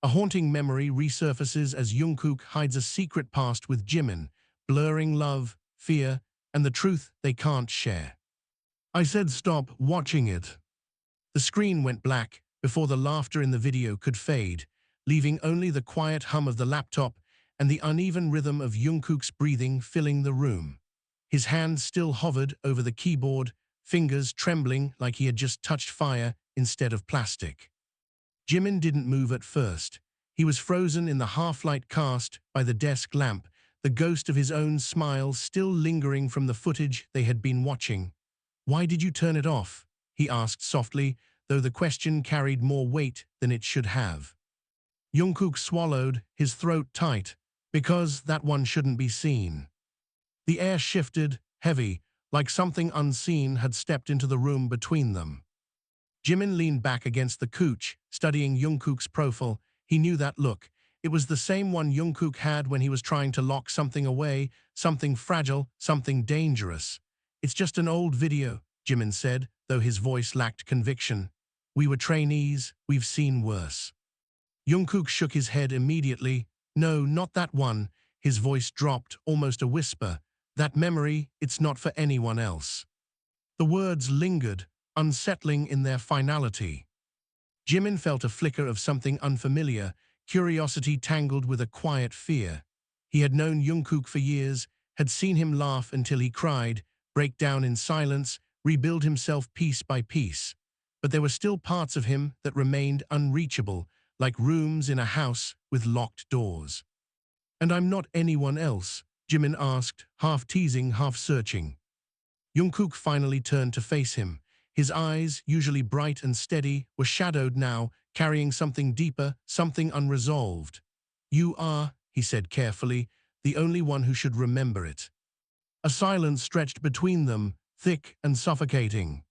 A haunting memory resurfaces as Jungkook hides a secret past with Jimin, blurring love, fear, and the truth they can't share. I said stop watching it. The screen went black before the laughter in the video could fade, leaving only the quiet hum of the laptop and the uneven rhythm of Jungkook's breathing filling the room. His hand still hovered over the keyboard, fingers trembling like he had just touched fire instead of plastic. Jimin didn't move at first. He was frozen in the half-light cast by the desk lamp, the ghost of his own smile still lingering from the footage they had been watching. "Why did you turn it off?" he asked softly, though the question carried more weight than it should have. Jungkook swallowed, his throat tight, because that one shouldn't be seen. The air shifted, heavy, like something unseen had stepped into the room between them. Jimin leaned back against the couch, studying Jungkook's profile. He knew that look. It was the same one Jungkook had when he was trying to lock something away, something fragile, something dangerous. "It's just an old video," Jimin said, though his voice lacked conviction. "We were trainees, we've seen worse." Jungkook shook his head immediately. "No, not that one." His voice dropped, almost a whisper. "That memory, it's not for anyone else." The words lingered, unsettling in their finality. Jimin felt a flicker of something unfamiliar, curiosity tangled with a quiet fear. He had known Jungkook for years, had seen him laugh until he cried, break down in silence, rebuild himself piece by piece. But there were still parts of him that remained unreachable, like rooms in a house with locked doors. "And I'm not anyone else?" Jimin asked, half teasing, half searching. Jungkook finally turned to face him. His eyes, usually bright and steady, were shadowed now, carrying something deeper, something unresolved. "You are," he said carefully, "the only one who should remember it." A silence stretched between them, thick and suffocating.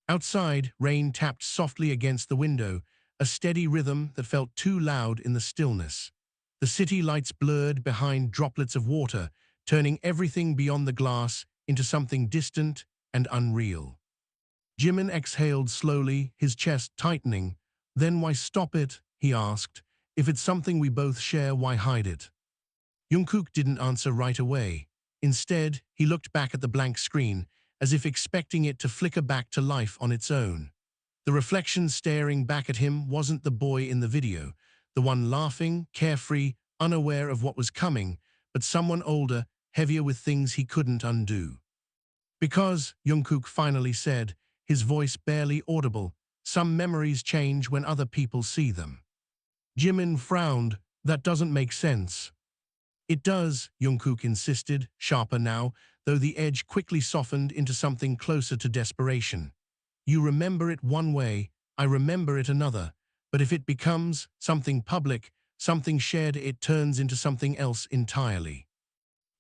Outside, rain tapped softly against the window, a steady rhythm that felt too loud in the stillness. The city lights blurred behind droplets of water, turning everything beyond the glass into something distant and unreal. Jimin exhaled slowly, his chest tightening. "Then why stop it?" he asked. "If it's something we both share, why hide it?" Jungkook didn't answer right away. Instead, he looked back at the blank screen, as if expecting it to flicker back to life on its own. The reflection staring back at him wasn't the boy in the video, the one laughing, carefree, unaware of what was coming, but someone older, heavier with things he couldn't undo. "Because," Jungkook finally said, his voice barely audible, "some memories change when other people see them." Jimin frowned. "That doesn't make sense." "It does," Jungkook insisted, sharper now, though the edge quickly softened into something closer to desperation. "You remember it one way, I remember it another, but if it becomes something public, something shared, it turns into something else entirely."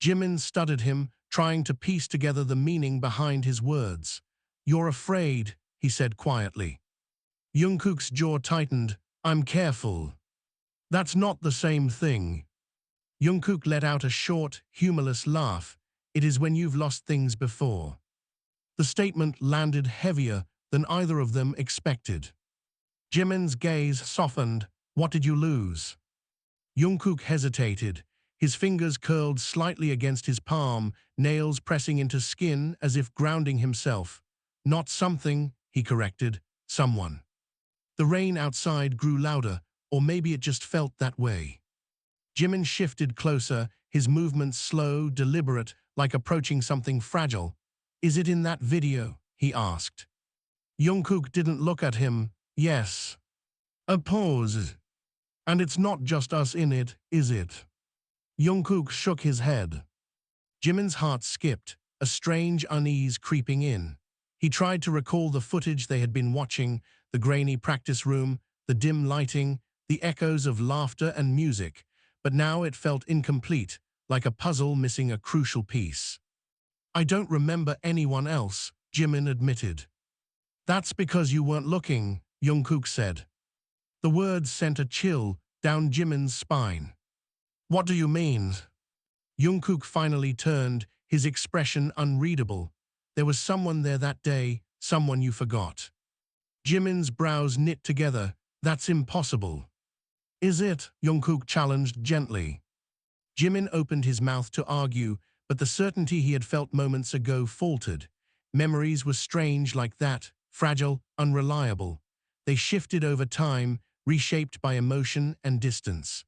Jimin studied him, trying to piece together the meaning behind his words. "You're afraid," he said quietly. Jungkook's jaw tightened. "I'm careful." "That's not the same thing." Jungkook let out a short, humorless laugh. "It is when you've lost things before." The statement landed heavier than either of them expected. Jimin's gaze softened. "What did you lose?" Jungkook hesitated. His fingers curled slightly against his palm, nails pressing into skin as if grounding himself. "Not something," he corrected, "someone." The rain outside grew louder, or maybe it just felt that way. Jimin shifted closer, his movements slow, deliberate, like approaching something fragile. "Is it in that video?" he asked. Jungkook didn't look at him. "Yes." A pause. "And it's not just us in it, is it?" Jungkook shook his head. Jimin's heart skipped, a strange unease creeping in. He tried to recall the footage they had been watching, the grainy practice room, the dim lighting, the echoes of laughter and music, but now it felt incomplete, like a puzzle missing a crucial piece. "I don't remember anyone else," Jimin admitted. "That's because you weren't looking," Jungkook said. The words sent a chill down Jimin's spine. "What do you mean?" Jungkook finally turned, his expression unreadable. "There was someone there that day, someone you forgot." Jimin's brows knit together. "That's impossible." Is it? Jungkook challenged gently. Jimin opened his mouth to argue, but the certainty he had felt moments ago faltered. Memories were strange like that, fragile, unreliable. They shifted over time, reshaped by emotion and distance.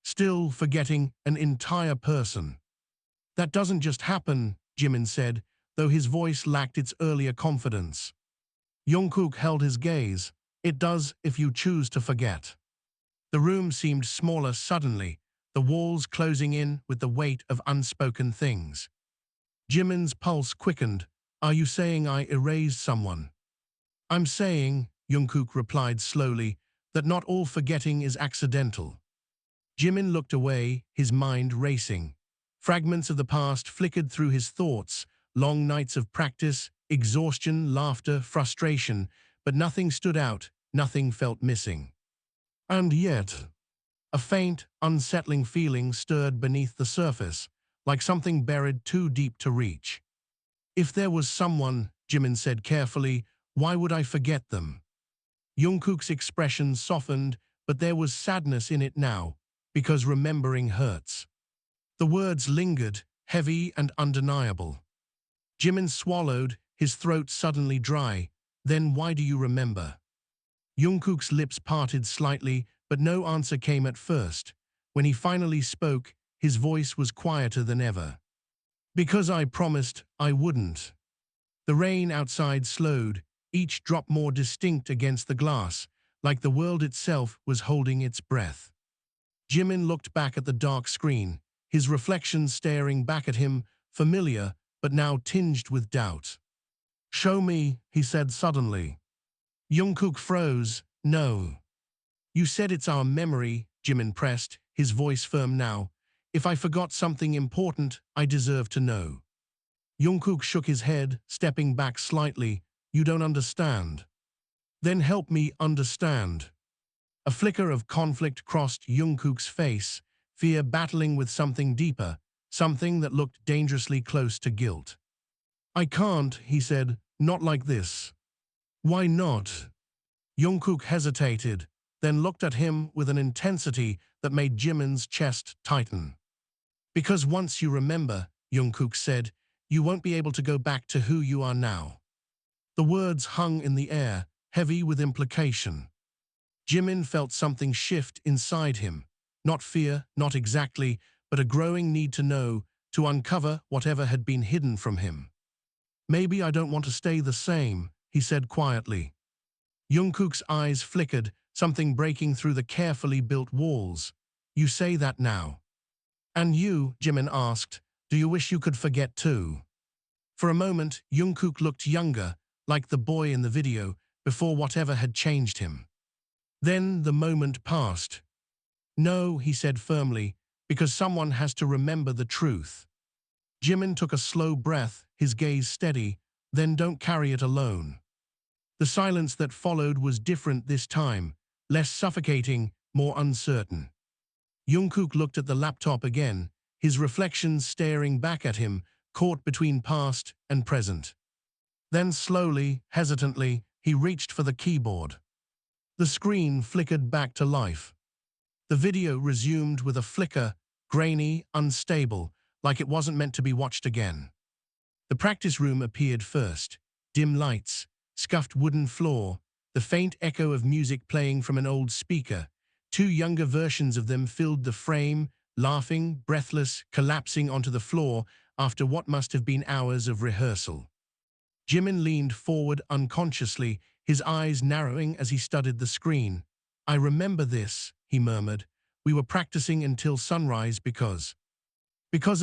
Still forgetting an entire person. That doesn't just happen, Jimin said, though his voice lacked its earlier confidence. Jungkook held his gaze. It does if you choose to forget. The room seemed smaller suddenly, the walls closing in with the weight of unspoken things. Jimin's pulse quickened. Are you saying I erased someone? I'm saying, Jungkook replied slowly, that not all forgetting is accidental. Jimin looked away, his mind racing. Fragments of the past flickered through his thoughts, long nights of practice, exhaustion, laughter, frustration, but nothing stood out, nothing felt missing. And yet, a faint, unsettling feeling stirred beneath the surface, like something buried too deep to reach. If there was someone, Jimin said carefully, why would I forget them? Jungkook's expression softened, but there was sadness in it now, because remembering hurts. The words lingered, heavy and undeniable. Jimin swallowed, his throat suddenly dry. Then why do you remember? Jungkook's lips parted slightly, but no answer came at first. When he finally spoke, his voice was quieter than ever. Because I promised I wouldn't. The rain outside slowed, each drop more distinct against the glass, like the world itself was holding its breath. Jimin looked back at the dark screen, his reflection staring back at him, familiar, but now tinged with doubt. Show me, he said suddenly. Jungkook froze. No. You said it's our memory, Jimin pressed, his voice firm now. If I forgot something important, I deserve to know. Jungkook shook his head, stepping back slightly. You don't understand. Then help me understand. A flicker of conflict crossed Jungkook's face, fear battling with something deeper, something that looked dangerously close to guilt. I can't, he said, not like this. Why not? Jungkook hesitated, then looked at him with an intensity that made Jimin's chest tighten. Because once you remember, Jungkook said, you won't be able to go back to who you are now. The words hung in the air, heavy with implication. Jimin felt something shift inside him. Not fear, not exactly, but a growing need to know, to uncover whatever had been hidden from him. Maybe I don't want to stay the same, he said quietly. Jungkook's eyes flickered, something breaking through the carefully built walls. You say that now. And you, Jimin asked, do you wish you could forget too? For a moment, Jungkook looked younger, like the boy in the video, before whatever had changed him. Then the moment passed. No, he said firmly, because someone has to remember the truth. Jimin took a slow breath, his gaze steady, then don't carry it alone. The silence that followed was different this time, less suffocating, more uncertain. Jungkook looked at the laptop again, his reflections staring back at him, caught between past and present. Then slowly, hesitantly, he reached for the keyboard. The screen flickered back to life. The video resumed with a flicker, grainy, unstable, like it wasn't meant to be watched again. The practice room appeared first. Dim lights, scuffed wooden floor, the faint echo of music playing from an old speaker. Two younger versions of them filled the frame, laughing, breathless, collapsing onto the floor after what must have been hours of rehearsal. Jimin leaned forward unconsciously, his eyes narrowing as he studied the screen. I remember this, he murmured. We were practicing until sunrise because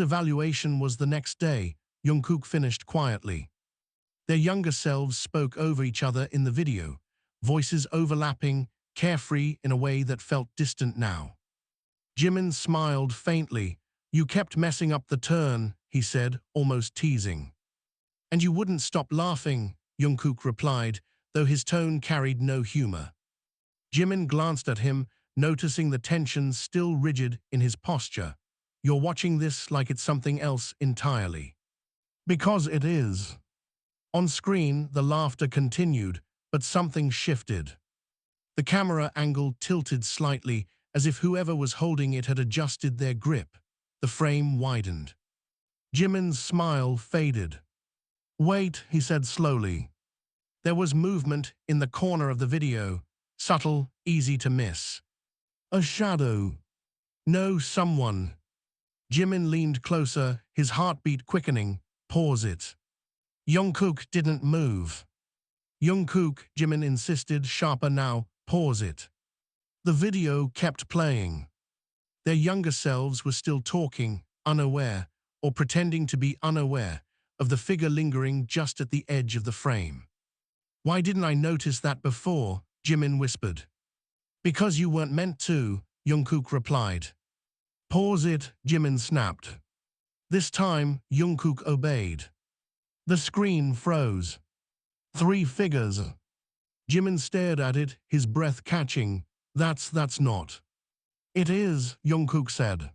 evaluation was the next day, Jungkook finished quietly. Their younger selves spoke over each other in the video, voices overlapping, carefree in a way that felt distant now. Jimin smiled faintly. You kept messing up the turn, he said, almost teasing. And you wouldn't stop laughing, Jungkook replied, though his tone carried no humor. Jimin glanced at him, noticing the tension still rigid in his posture. You're watching this like it's something else entirely. Because it is. On screen, the laughter continued, but something shifted. The camera angle tilted slightly, as if whoever was holding it had adjusted their grip. The frame widened. Jimin's smile faded. "Wait," he said slowly. There was movement in the corner of the video, subtle, easy to miss. A shadow. No, someone. Jimin leaned closer, his heartbeat quickening. "Pause it." Jungkook didn't move. "Jungkook," Jimin insisted, sharper now. "Pause it." The video kept playing. Their younger selves were still talking, unaware, or pretending to be unaware, of the figure lingering just at the edge of the frame. "Why didn't I notice that before?" Jimin whispered. "Because you weren't meant to," Jungkook replied. "Pause it," Jimin snapped. This time, Jungkook obeyed. The screen froze. 3 figures. Jimin stared at it, his breath catching. That's not." "It is," Jungkook said.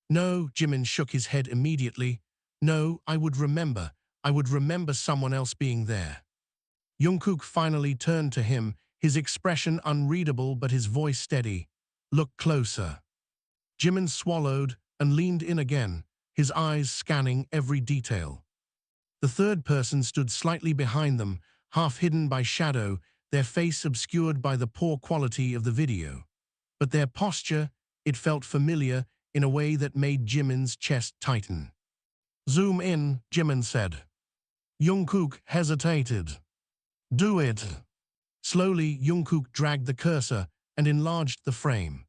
"No," Jimin shook his head immediately. "No, I would remember. I would remember someone else being there." Jungkook finally turned to him, his expression unreadable but his voice steady. "Look closer." Jimin swallowed and leaned in again, his eyes scanning every detail. The third person stood slightly behind them, half hidden by shadow, their face obscured by the poor quality of the video. But their posture, it felt familiar in a way that made Jimin's chest tighten. "Zoom in," Jimin said. Jungkook hesitated. "Do it." Slowly, Jungkook dragged the cursor and enlarged the frame.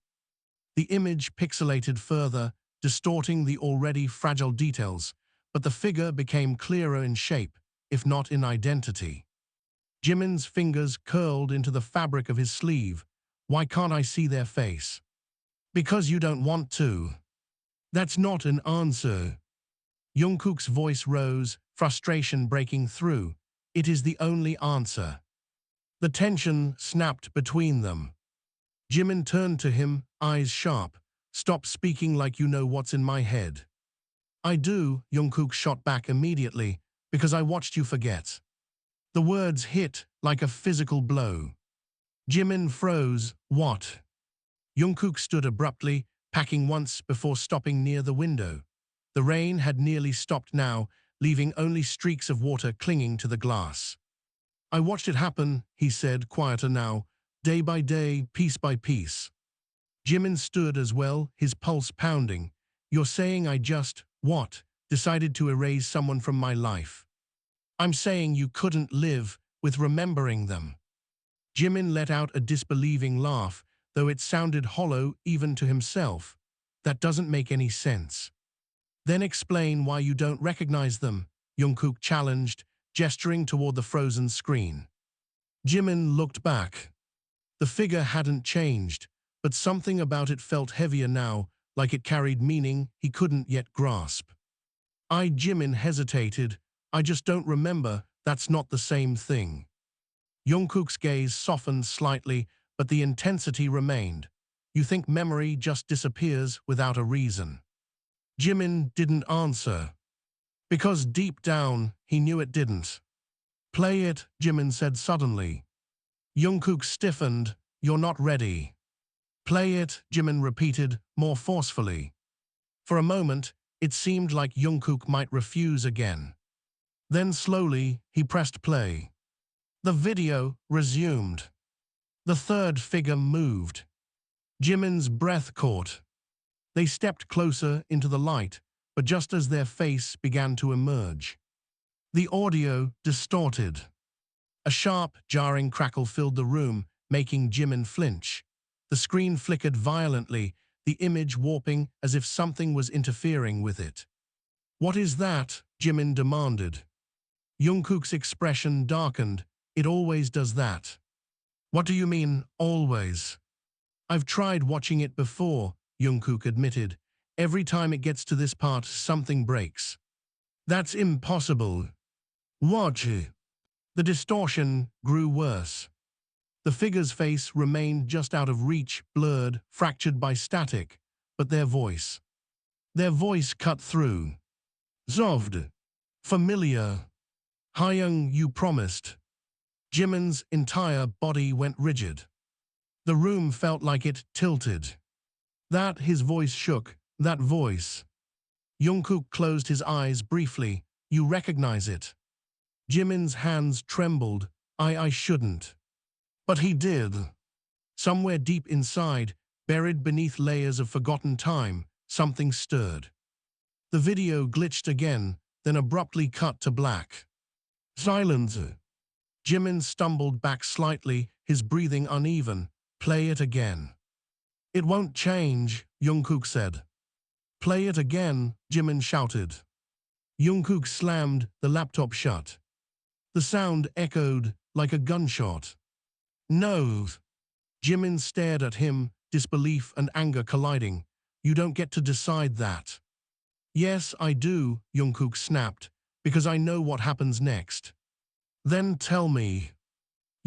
The image pixelated further, distorting the already fragile details, but the figure became clearer in shape, if not in identity. Jimin's fingers curled into the fabric of his sleeve. "Why can't I see their face?" "Because you don't want to." "That's not an answer." Jungkook's voice rose, frustration breaking through. "It is the only answer." The tension snapped between them. Jimin turned to him, eyes sharp. "Stop speaking like you know what's in my head." "I do," Jungkook shot back immediately, "because I watched you forget." The words hit like a physical blow. Jimin froze. "What?" Jungkook stood abruptly, packing once before stopping near the window. The rain had nearly stopped now, leaving only streaks of water clinging to the glass. "I watched it happen," he said, quieter now, "day by day, piece by piece." Jimin stood as well, his pulse pounding. "You're saying I just, what, decided to erase someone from my life?" "I'm saying you couldn't live with remembering them." Jimin let out a disbelieving laugh, though it sounded hollow even to himself. "That doesn't make any sense." "Then explain why you don't recognize them," Jungkook challenged, gesturing toward the frozen screen. Jimin looked back. The figure hadn't changed, but something about it felt heavier now, like it carried meaning he couldn't yet grasp. Jimin hesitated. "I just don't remember, that's not the same thing." Jungkook's gaze softened slightly, but the intensity remained. "You think memory just disappears without a reason?" Jimin didn't answer. Because deep down, he knew it didn't. "Play it," Jimin said suddenly. Jungkook stiffened. "You're not ready." "Play it," Jimin repeated, more forcefully. For a moment, it seemed like Jungkook might refuse again. Then slowly, he pressed play. The video resumed. The third figure moved. Jimin's breath caught. They stepped closer into the light, but just as their face began to emerge. The audio distorted. A sharp, jarring crackle filled the room, making Jimin flinch. The screen flickered violently, the image warping as if something was interfering with it. "What is that?" Jimin demanded. Jungkook's expression darkened. "It always does that." "What do you mean, always?" "I've tried watching it before," Jungkook admitted. "Every time it gets to this part, something breaks." "That's impossible." "Watch it." The distortion grew worse. The figure's face remained just out of reach, blurred, fractured by static, but their voice cut through. "Zovd. Familiar. Hyung, you promised." Jimin's entire body went rigid. The room felt like it tilted. His voice shook, that voice. Jungkook closed his eyes briefly. You recognize it. Jimin's hands trembled. I shouldn't. But he did. Somewhere deep inside, buried beneath layers of forgotten time, something stirred. The video glitched again, then abruptly cut to black. Silence. Jimin stumbled back slightly, his breathing uneven. Play it again. It won't change, Jungkook said. Play it again, Jimin shouted. Jungkook slammed the laptop shut. The sound echoed like a gunshot. No. Jimin stared at him, disbelief and anger colliding. You don't get to decide that. Yes, I do, Jungkook snapped, because I know what happens next. Then tell me.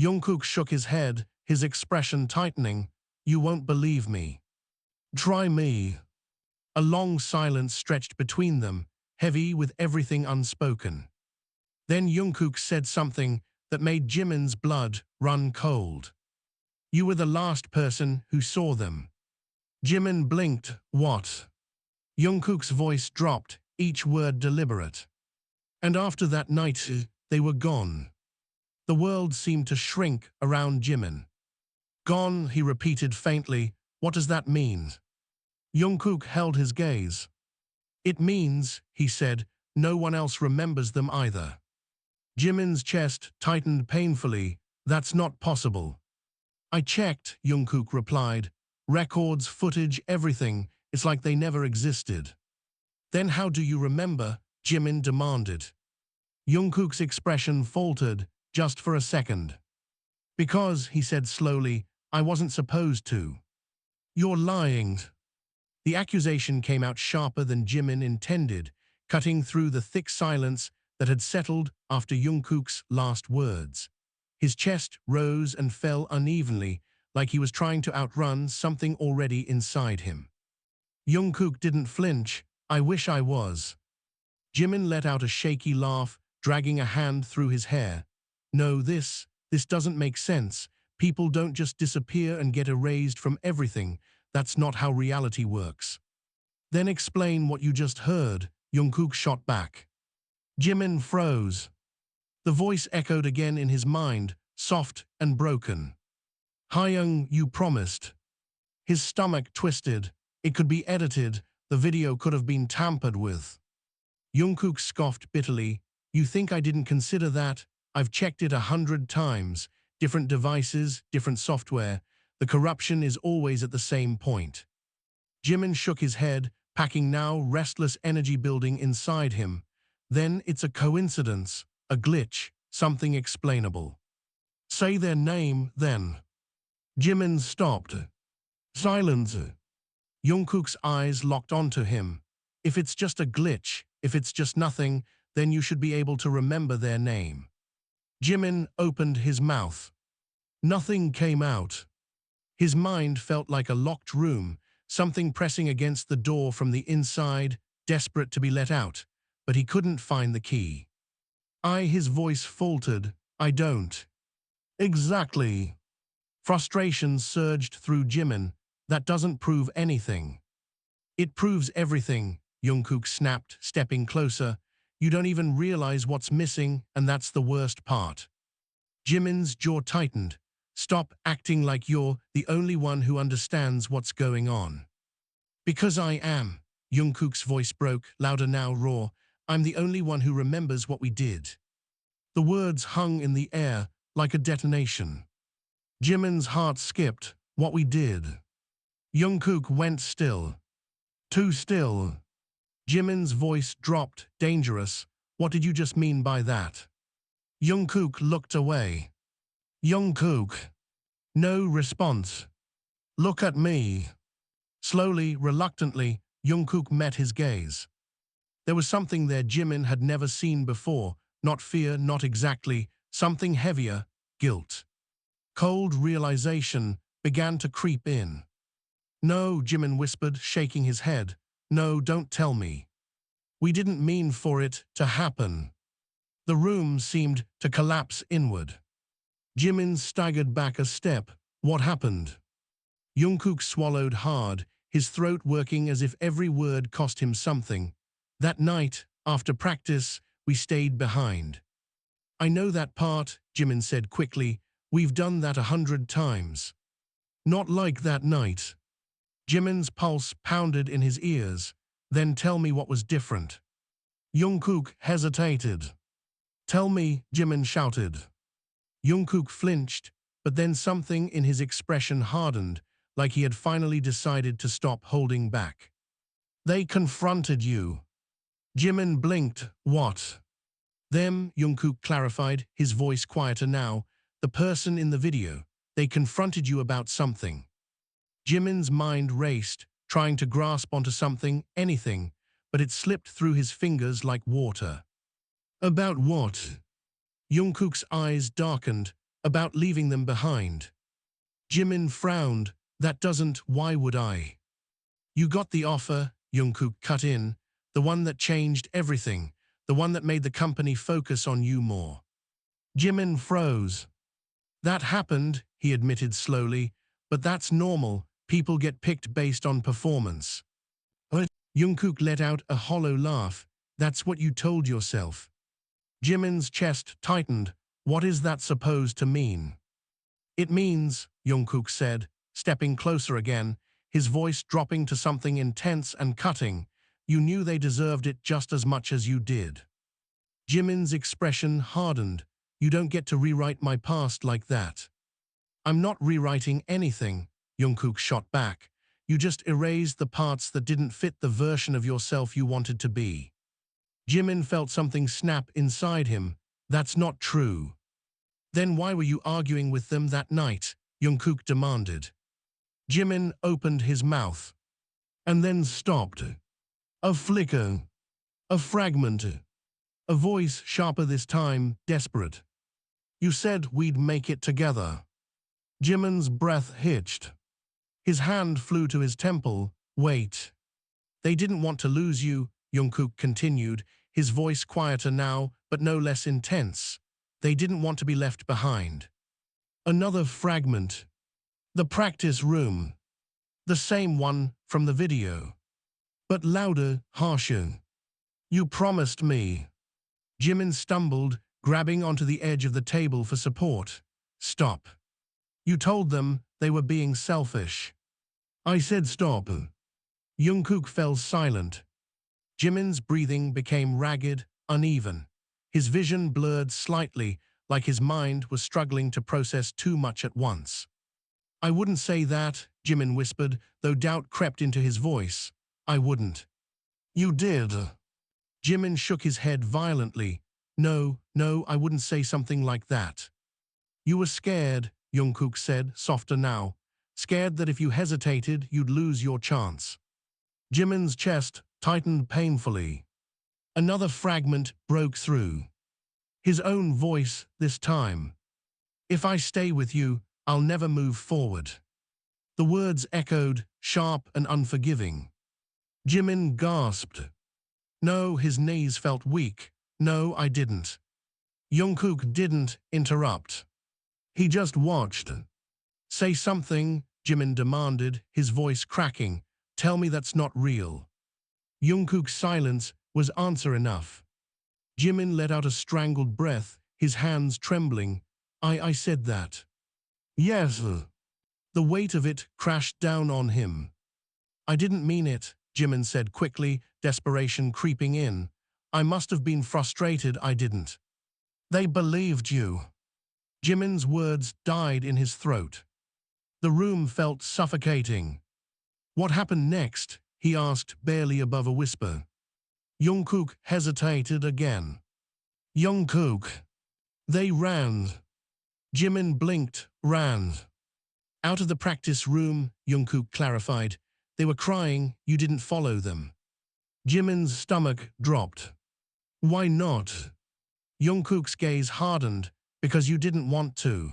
Jungkook shook his head, his expression tightening. You won't believe me. Try me. A long silence stretched between them, heavy with everything unspoken. Then Jungkook said something that made Jimin's blood run cold. You were the last person who saw them. Jimin blinked. What? Jungkook's voice dropped, each word deliberate. And after that night, they were gone. The world seemed to shrink around Jimin. Gone, he repeated faintly. What does that mean? Jungkook held his gaze. It means, he said, no one else remembers them either. Jimin's chest tightened painfully. That's not possible. I checked, Jungkook replied. Records, footage, everything. It's like they never existed. Then how do you remember? Jimin demanded. Jungkook's expression faltered, just for a second. Because, he said slowly, I wasn't supposed to. You're lying. The accusation came out sharper than Jimin intended, cutting through the thick silence that had settled after Jungkook's last words. His chest rose and fell unevenly, like he was trying to outrun something already inside him. Jungkook didn't flinch. I wish I was. Jimin let out a shaky laugh, dragging a hand through his hair. No, this doesn't make sense. People don't just disappear and get erased from everything. That's not how reality works. Then explain what you just heard, Jungkook shot back. Jimin froze. The voice echoed again in his mind, soft and broken. Hyung, you promised. His stomach twisted. It could be edited. The video could have been tampered with. Jungkook scoffed bitterly. You think I didn't consider that? I've checked it 100 times. Different devices, different software. The corruption is always at the same point. Jimin shook his head, packing now restless energy building inside him. Then it's a coincidence, a glitch, something explainable. Say their name, then. Jimin stopped. Silence. Jungkook's eyes locked onto him. If it's just a glitch, if it's just nothing, then you should be able to remember their name. Jimin opened his mouth. Nothing came out. His mind felt like a locked room, something pressing against the door from the inside, desperate to be let out, but he couldn't find the key. His voice faltered. I don't. Exactly. Frustration surged through Jimin. That doesn't prove anything. It proves everything, Jungkook snapped, stepping closer. You don't even realize what's missing, and that's the worst part. Jimin's jaw tightened. Stop acting like you're the only one who understands what's going on. Because I am, Jungkook's voice broke, louder now, raw. I'm the only one who remembers what we did. The words hung in the air like a detonation. Jimin's heart skipped. What we did. Jungkook went still. Too still. Jimin's voice dropped, dangerous. What did you just mean by that? Jungkook looked away. Jungkook. No response. Look at me. Slowly, reluctantly, Jungkook met his gaze. There was something there Jimin had never seen before, not fear, not exactly, something heavier, guilt. Cold realization began to creep in. No, Jimin whispered, shaking his head. No, don't tell me. We didn't mean for it to happen. The room seemed to collapse inward. Jimin staggered back a step. What happened? Jungkook swallowed hard, his throat working as if every word cost him something. That night, after practice, we stayed behind. I know that part, Jimin said quickly. We've done that 100 times. Not like that night. Jimin's pulse pounded in his ears. Then tell me what was different. Jungkook hesitated. Tell me, Jimin shouted. Jungkook flinched, but then something in his expression hardened, like he had finally decided to stop holding back. They confronted you. Jimin blinked. What? Them, Jungkook clarified, his voice quieter now. The person in the video. They confronted you about something. Jimin's mind raced, trying to grasp onto something, anything, but it slipped through his fingers like water. About what? Jungkook's eyes darkened. About leaving them behind. Jimin frowned. That doesn't, why would I? You got the offer, Jungkook cut in, the one that changed everything, the one that made the company focus on you more. Jimin froze. That happened, he admitted slowly, but that's normal. People get picked based on performance. Jungkook let out a hollow laugh. That's what you told yourself. Jimin's chest tightened. What is that supposed to mean? It means, Jungkook said, stepping closer again, his voice dropping to something intense and cutting. You knew they deserved it just as much as you did. Jimin's expression hardened. You don't get to rewrite my past like that. I'm not rewriting anything, Jungkook shot back. You just erased the parts that didn't fit the version of yourself you wanted to be. Jimin felt something snap inside him. That's not true. Then why were you arguing with them that night? Jungkook demanded. Jimin opened his mouth. And then stopped. A flicker. A fragment. A voice sharper this time, desperate. You said we'd make it together. Jimin's breath hitched. His hand flew to his temple. Wait. They didn't want to lose you, Jungkook continued, his voice quieter now, but no less intense. They didn't want to be left behind. Another fragment. The practice room. The same one from the video. But louder, harsher. You promised me. Jimin stumbled, grabbing onto the edge of the table for support. Stop. You told them they were being selfish. I said stop. Jungkook fell silent. Jimin's breathing became ragged, uneven. His vision blurred slightly, like his mind was struggling to process too much at once. I wouldn't say that, Jimin whispered, though doubt crept into his voice. I wouldn't. You did. Jimin shook his head violently. No, I wouldn't say something like that. You were scared, Jungkook said, softer now. Scared that if you hesitated, you'd lose your chance. Jimin's chest tightened painfully. Another fragment broke through. His own voice this time. If I stay with you, I'll never move forward. The words echoed, sharp and unforgiving. Jimin gasped. No, his knees felt weak. No, I didn't. Jungkook didn't interrupt. He just watched. Say something, Jimin demanded, his voice cracking. Tell me that's not real. Jungkook's silence was answer enough. Jimin let out a strangled breath, his hands trembling. I said that. Yes. The weight of it crashed down on him. I didn't mean it, Jimin said quickly, desperation creeping in. I must have been frustrated I didn't. They believed you. Jimin's words died in his throat. The room felt suffocating. What happened next? He asked, barely above a whisper. Jungkook hesitated again. Jungkook. They ran. Jimin blinked, ran. Out of the practice room, Jungkook clarified. They were crying, you didn't follow them. Jimin's stomach dropped. Why not? Jungkook's gaze hardened. Because you didn't want to.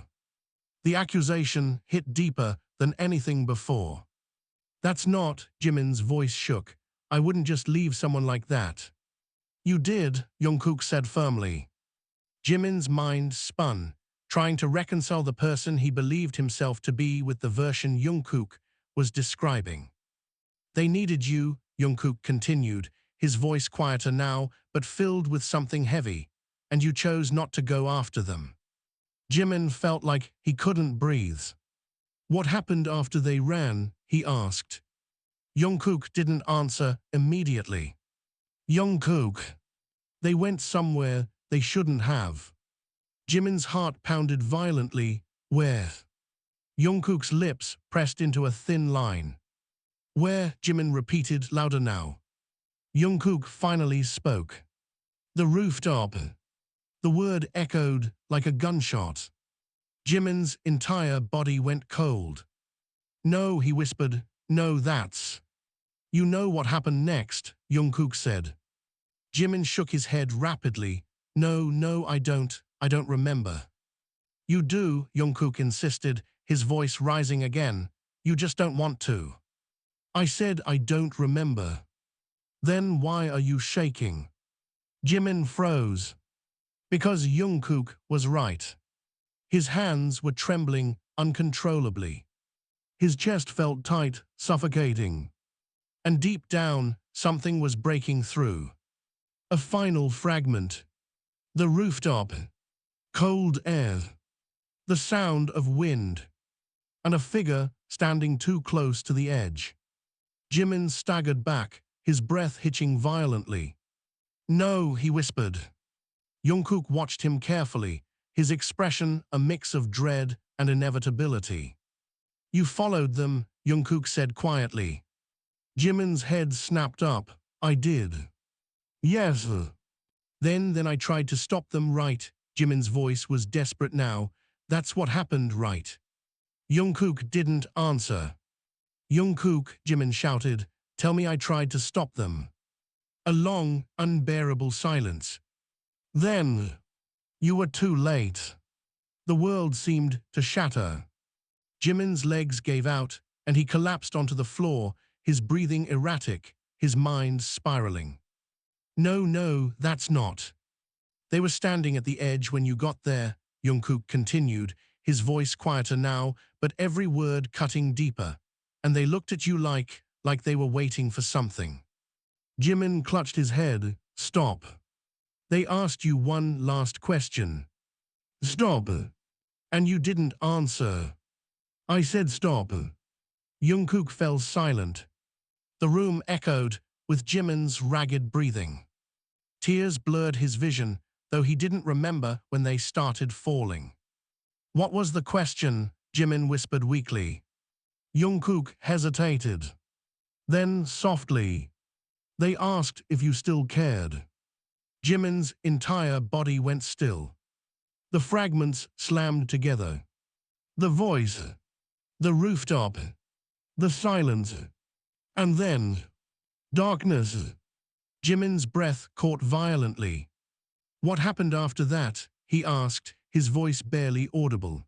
The accusation hit deeper than anything before. That's not, Jimin's voice shook. I wouldn't just leave someone like that. You did, Jungkook said firmly. Jimin's mind spun, trying to reconcile the person he believed himself to be with the version Jungkook was describing. They needed you, Jungkook continued, his voice quieter now, but filled with something heavy, and you chose not to go after them. Jimin felt like he couldn't breathe. What happened after they ran? He asked. Jungkook didn't answer immediately. Jungkook. They went somewhere they shouldn't have. Jimin's heart pounded violently. Where? Jungkook's lips pressed into a thin line. Where? Jimin repeated louder now. Jungkook finally spoke. The rooftop. The word echoed like a gunshot. Jimin's entire body went cold. No, he whispered. No, that's. You know what happened next, Jungkook said. Jimin shook his head rapidly. No, I don't remember. You do, Jungkook insisted, his voice rising again. You just don't want to. I said I don't remember. Then why are you shaking? Jimin froze. Because Jungkook was right. His hands were trembling uncontrollably. His chest felt tight, suffocating. And deep down, something was breaking through. A final fragment. The rooftop. Cold air. The sound of wind. And a figure standing too close to the edge. Jimin staggered back, his breath hitching violently. No, he whispered. Jungkook watched him carefully, his expression a mix of dread and inevitability. You followed them, Jungkook said quietly. Jimin's head snapped up. I did. Yes. Then I tried to stop them, right? Jimin's voice was desperate now. That's what happened, right? Jungkook didn't answer. Jungkook, Jimin shouted, tell me I tried to stop them. A long, unbearable silence. Then, you were too late. The world seemed to shatter. Jimin's legs gave out, and he collapsed onto the floor, his breathing erratic, his mind spiraling. No, that's not. They were standing at the edge when you got there, Jungkook continued, his voice quieter now, but every word cutting deeper. And they looked at you like they were waiting for something. Jimin clutched his head. Stop. They asked you one last question. Stop. And you didn't answer. I said stop. Jungkook fell silent. The room echoed with Jimin's ragged breathing. Tears blurred his vision, though he didn't remember when they started falling. What was the question? Jimin whispered weakly. Jungkook hesitated. Then, softly, they asked if you still cared. Jimin's entire body went still. The fragments slammed together. The voice, the rooftop, the silence, and then darkness. Jimin's breath caught violently. What happened after that? He asked, his voice barely audible.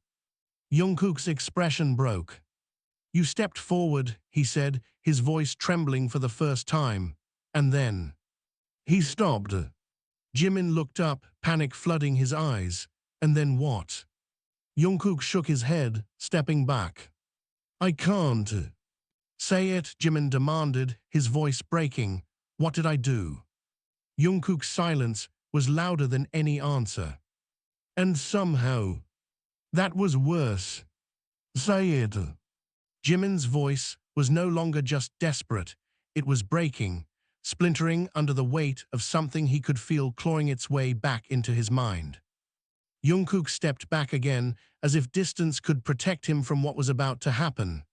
Jungkook's expression broke. You stepped forward, he said, his voice trembling for the first time. And then he stopped. Jimin looked up, panic flooding his eyes. And then what? Jungkook shook his head, stepping back. I can't. Say it, Jimin demanded, his voice breaking. What did I do? Jungkook's silence was louder than any answer. And somehow, that was worse. Say it. Jimin's voice was no longer just desperate, it was breaking, splintering under the weight of something he could feel clawing its way back into his mind. Jungkook stepped back again, as if distance could protect him from what was about to happen.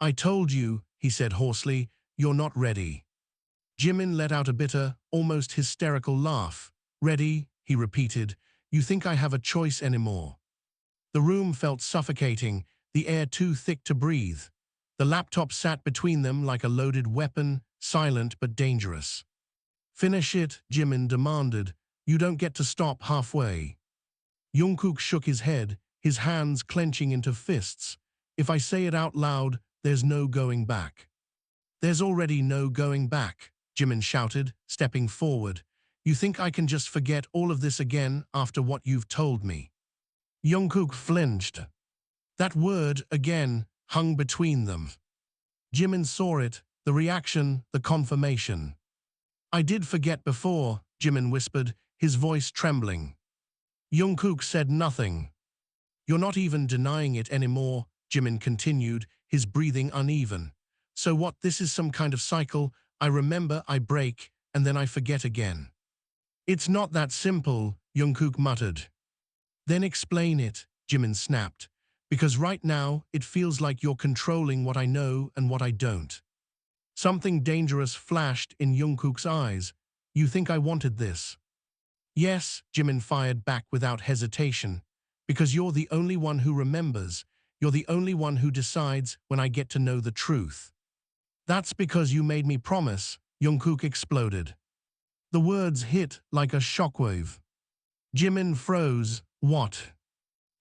I told you, he said hoarsely, you're not ready. Jimin let out a bitter, almost hysterical laugh. Ready, he repeated, you think I have a choice anymore? The room felt suffocating, the air too thick to breathe. The laptop sat between them like a loaded weapon, silent but dangerous. Finish it, Jimin demanded. You don't get to stop halfway. Jungkook shook his head, his hands clenching into fists. If I say it out loud, there's no going back. There's already no going back, Jimin shouted, stepping forward. You think I can just forget all of this again after what you've told me? Jungkook flinched. That word, again, hung between them. Jimin saw it, The reaction, the confirmation. I did forget before, Jimin whispered, his voice trembling. Jungkook said nothing. You're not even denying it anymore, Jimin continued, his breathing uneven. So what, this is some kind of cycle? I remember, I break, and then I forget again. It's not that simple, Jungkook muttered. Then explain it, Jimin snapped. Because right now, it feels like you're controlling what I know and what I don't. Something dangerous flashed in Jungkook's eyes. You think I wanted this? Yes, Jimin fired back without hesitation. Because you're the only one who remembers. You're the only one who decides when I get to know the truth. That's because you made me promise, Jungkook exploded. The words hit like a shockwave. Jimin froze. What?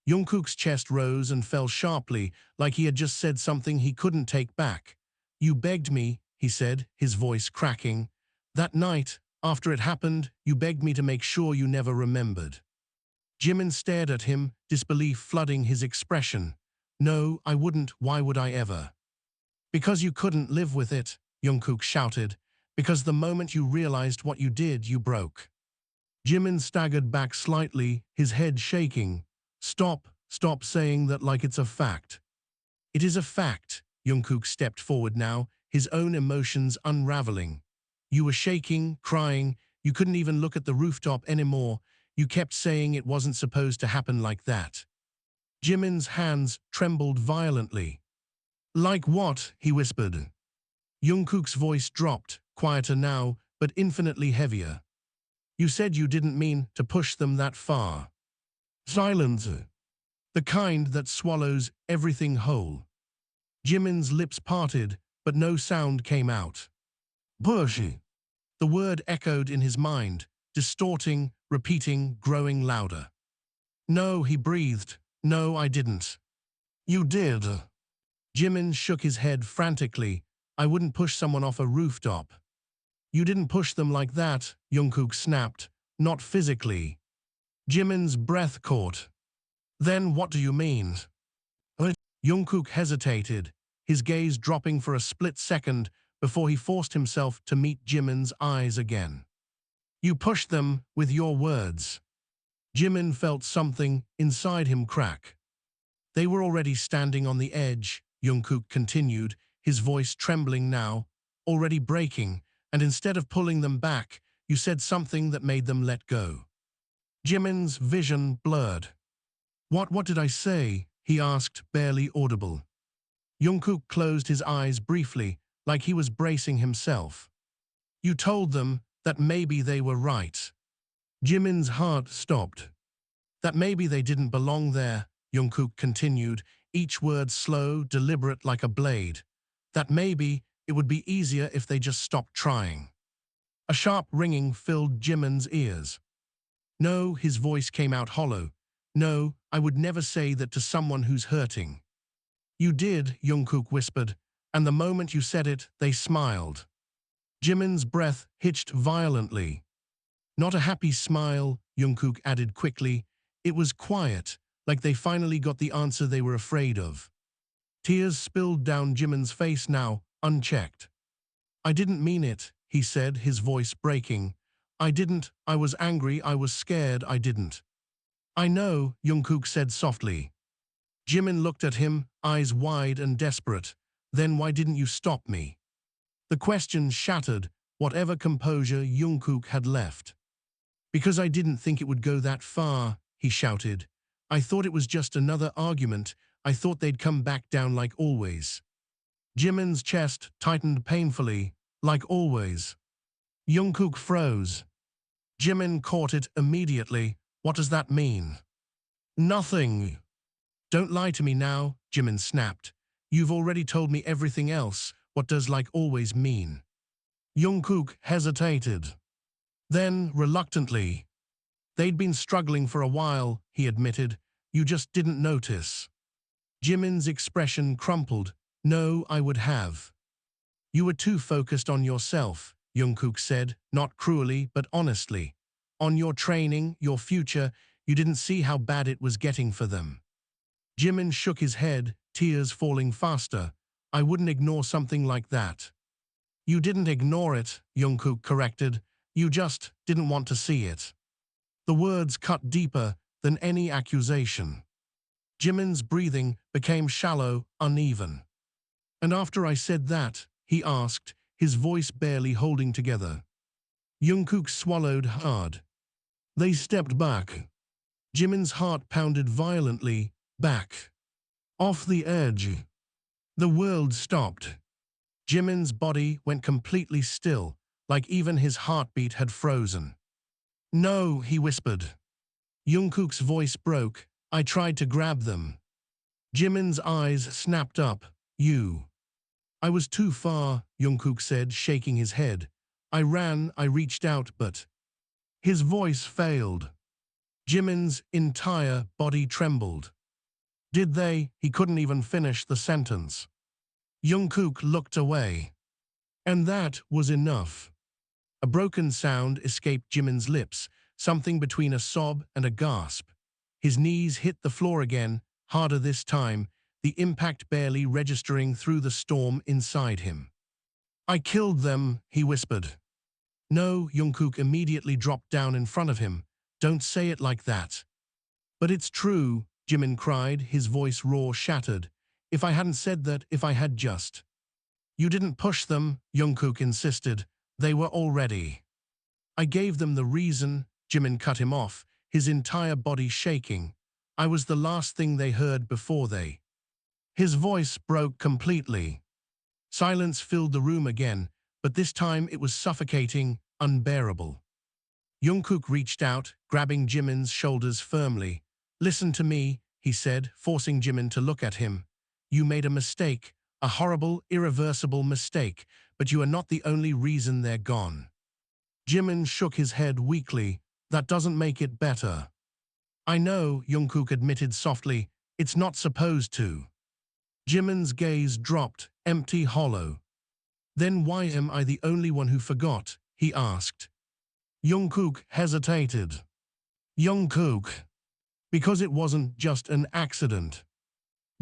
Jungkook's chest rose and fell sharply, like he had just said something he couldn't take back. You begged me, he said, his voice cracking. That night, after it happened, you begged me to make sure you never remembered. Jimin stared at him, disbelief flooding his expression. No, I wouldn't, why would I ever? Because you couldn't live with it, Jungkook shouted. Because the moment you realized what you did, you broke. Jimin staggered back slightly, his head shaking. Stop saying that like it's a fact. It is a fact, Jungkook stepped forward now, his own emotions unraveling. You were shaking, crying, you couldn't even look at the rooftop anymore, you kept saying it wasn't supposed to happen like that. Jimin's hands trembled violently. Like what? He whispered. Jungkook's voice dropped, quieter now, but infinitely heavier. You said you didn't mean to push them that far. Silence. The kind that swallows everything whole. Jimin's lips parted, but no sound came out. Push. The word echoed in his mind, distorting, repeating, growing louder. No, he breathed. No, I didn't. You did. Jimin shook his head frantically. I wouldn't push someone off a rooftop. You didn't push them like that, Jungkook snapped. Not physically. Jimin's breath caught. Then what do you mean? Jungkook hesitated, his gaze dropping for a split second before he forced himself to meet Jimin's eyes again. You pushed them with your words. Jimin felt something inside him crack. They were already standing on the edge, Jungkook continued, his voice trembling now, already breaking, and instead of pulling them back, you said something that made them let go. Jimin's vision blurred. What did I say? He asked, barely audible. Jungkook closed his eyes briefly, like he was bracing himself. You told them that maybe they were right. Jimin's heart stopped. That maybe they didn't belong there, Jungkook continued, each word slow, deliberate like a blade. That maybe it would be easier if they just stopped trying. A sharp ringing filled Jimin's ears. No, his voice came out hollow. No, I would never say that to someone who's hurting. You did, Jungkook whispered, and the moment you said it, they smiled. Jimin's breath hitched violently. Not a happy smile, Jungkook added quickly. It was quiet, like they finally got the answer they were afraid of. Tears spilled down Jimin's face now, unchecked. I didn't mean it, he said, his voice breaking. I didn't, I was angry, I was scared, I didn't. I know, Jungkook said softly. Jimin looked at him, eyes wide and desperate. Then why didn't you stop me? The question shattered whatever composure Jungkook had left. Because I didn't think it would go that far, he shouted. I thought it was just another argument. I thought they'd come back down like always. Jimin's chest tightened painfully, like always. Jungkook froze. Jimin caught it immediately. What does that mean? Nothing. Don't lie to me now, Jimin snapped. You've already told me everything else. What does like always mean? Jungkook hesitated. Then, reluctantly. They'd been struggling for a while, he admitted. You just didn't notice. Jimin's expression crumpled. No, I would have. You were too focused on yourself, Jungkook said, not cruelly, but honestly. On your training, your future, you didn't see how bad it was getting for them. Jimin shook his head, tears falling faster. I wouldn't ignore something like that. You didn't ignore it, Jungkook corrected. You just didn't want to see it. The words cut deeper than any accusation. Jimin's breathing became shallow, uneven. And after I said that, he asked, his voice barely holding together. Jungkook swallowed hard. They stepped back. Jimin's heart pounded violently, back. Off the edge. The world stopped. Jimin's body went completely still, like even his heartbeat had frozen. No, he whispered. Jungkook's voice broke. I tried to grab them. Jimin's eyes snapped up. You. I was too far, Jungkook said, shaking his head. I ran, I reached out, but... His voice failed. Jimin's entire body trembled. Did they? He couldn't even finish the sentence. Jungkook looked away. And that was enough. A broken sound escaped Jimin's lips, something between a sob and a gasp. His knees hit the floor again, harder this time, the impact barely registering through the storm inside him. I killed them, he whispered. No, Jungkook immediately dropped down in front of him. Don't say it like that. But it's true, Jimin cried, his voice raw, shattered. If I hadn't said that, if I had just... You didn't push them, Jungkook insisted. They were already. I gave them the reason, Jimin cut him off, his entire body shaking. I was the last thing they heard before they... His voice broke completely. Silence filled the room again, but this time it was suffocating, unbearable. Jungkook reached out, grabbing Jimin's shoulders firmly. Listen to me, he said, forcing Jimin to look at him. You made a mistake, a horrible, irreversible mistake, but you are not the only reason they're gone. Jimin shook his head weakly. That doesn't make it better. I know, Jungkook admitted softly. It's not supposed to. Jimin's gaze dropped, empty, hollow. Then why am I the only one who forgot? He asked. Jungkook hesitated. Jungkook. Because it wasn't just an accident.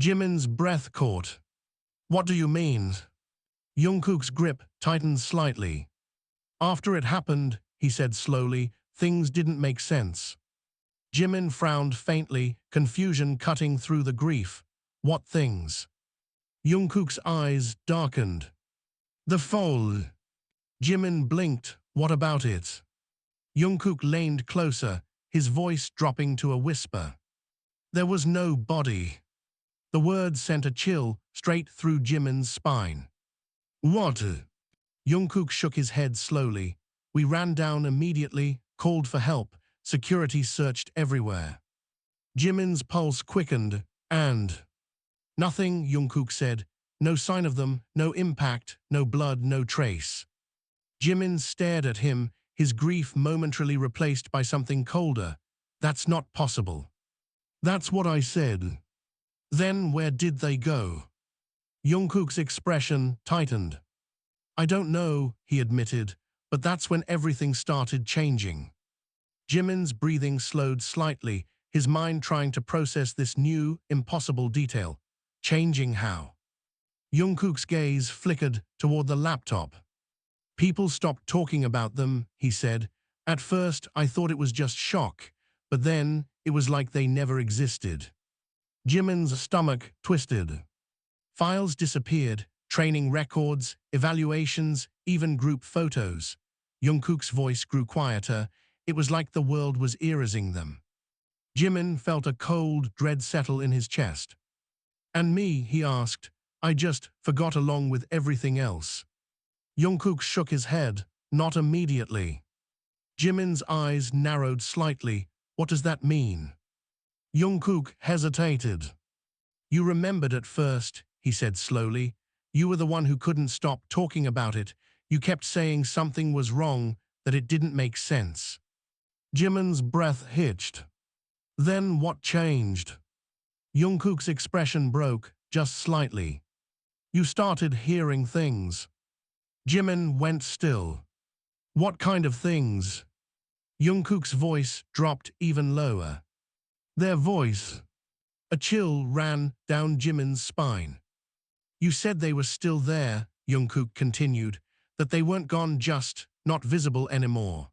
Jimin's breath caught. What do you mean? Jungkook's grip tightened slightly. After it happened, he said slowly, things didn't make sense. Jimin frowned faintly, confusion cutting through the grief. What things? Jungkook's eyes darkened. The fall. Jimin blinked. What about it? Jungkook leaned closer, his voice dropping to a whisper. There was no body. The words sent a chill straight through Jimin's spine. What? Jungkook shook his head slowly. We ran down immediately, called for help. Security searched everywhere. Jimin's pulse quickened, and... Nothing, Jungkook said. No sign of them, no impact, no blood, no trace. Jimin stared at him, his grief momentarily replaced by something colder. That's not possible. That's what I said. Then where did they go? Jungkook's expression tightened. I don't know, he admitted, but that's when everything started changing. Jimin's breathing slowed slightly, his mind trying to process this new, impossible detail. Changing how? Jungkook's gaze flickered toward the laptop. People stopped talking about them, he said. At first, I thought it was just shock, but then it was like they never existed. Jimin's stomach twisted. Files disappeared, training records, evaluations, even group photos. Jungkook's voice grew quieter. It was like the world was erasing them. Jimin felt a cold dread settle in his chest. And me, he asked. I just forgot along with everything else. Jungkook shook his head. Not immediately. Jimin's eyes narrowed slightly. What does that mean? Jungkook hesitated. You remembered at first, he said slowly. You were the one who couldn't stop talking about it. You kept saying something was wrong, that it didn't make sense. Jimin's breath hitched. Then what changed? Jungkook's expression broke, just slightly. You started hearing things. Jimin went still. What kind of things? Jungkook's voice dropped even lower. Their voice. A chill ran down Jimin's spine. You said they were still there, Jungkook continued, that they weren't gone, just not visible anymore.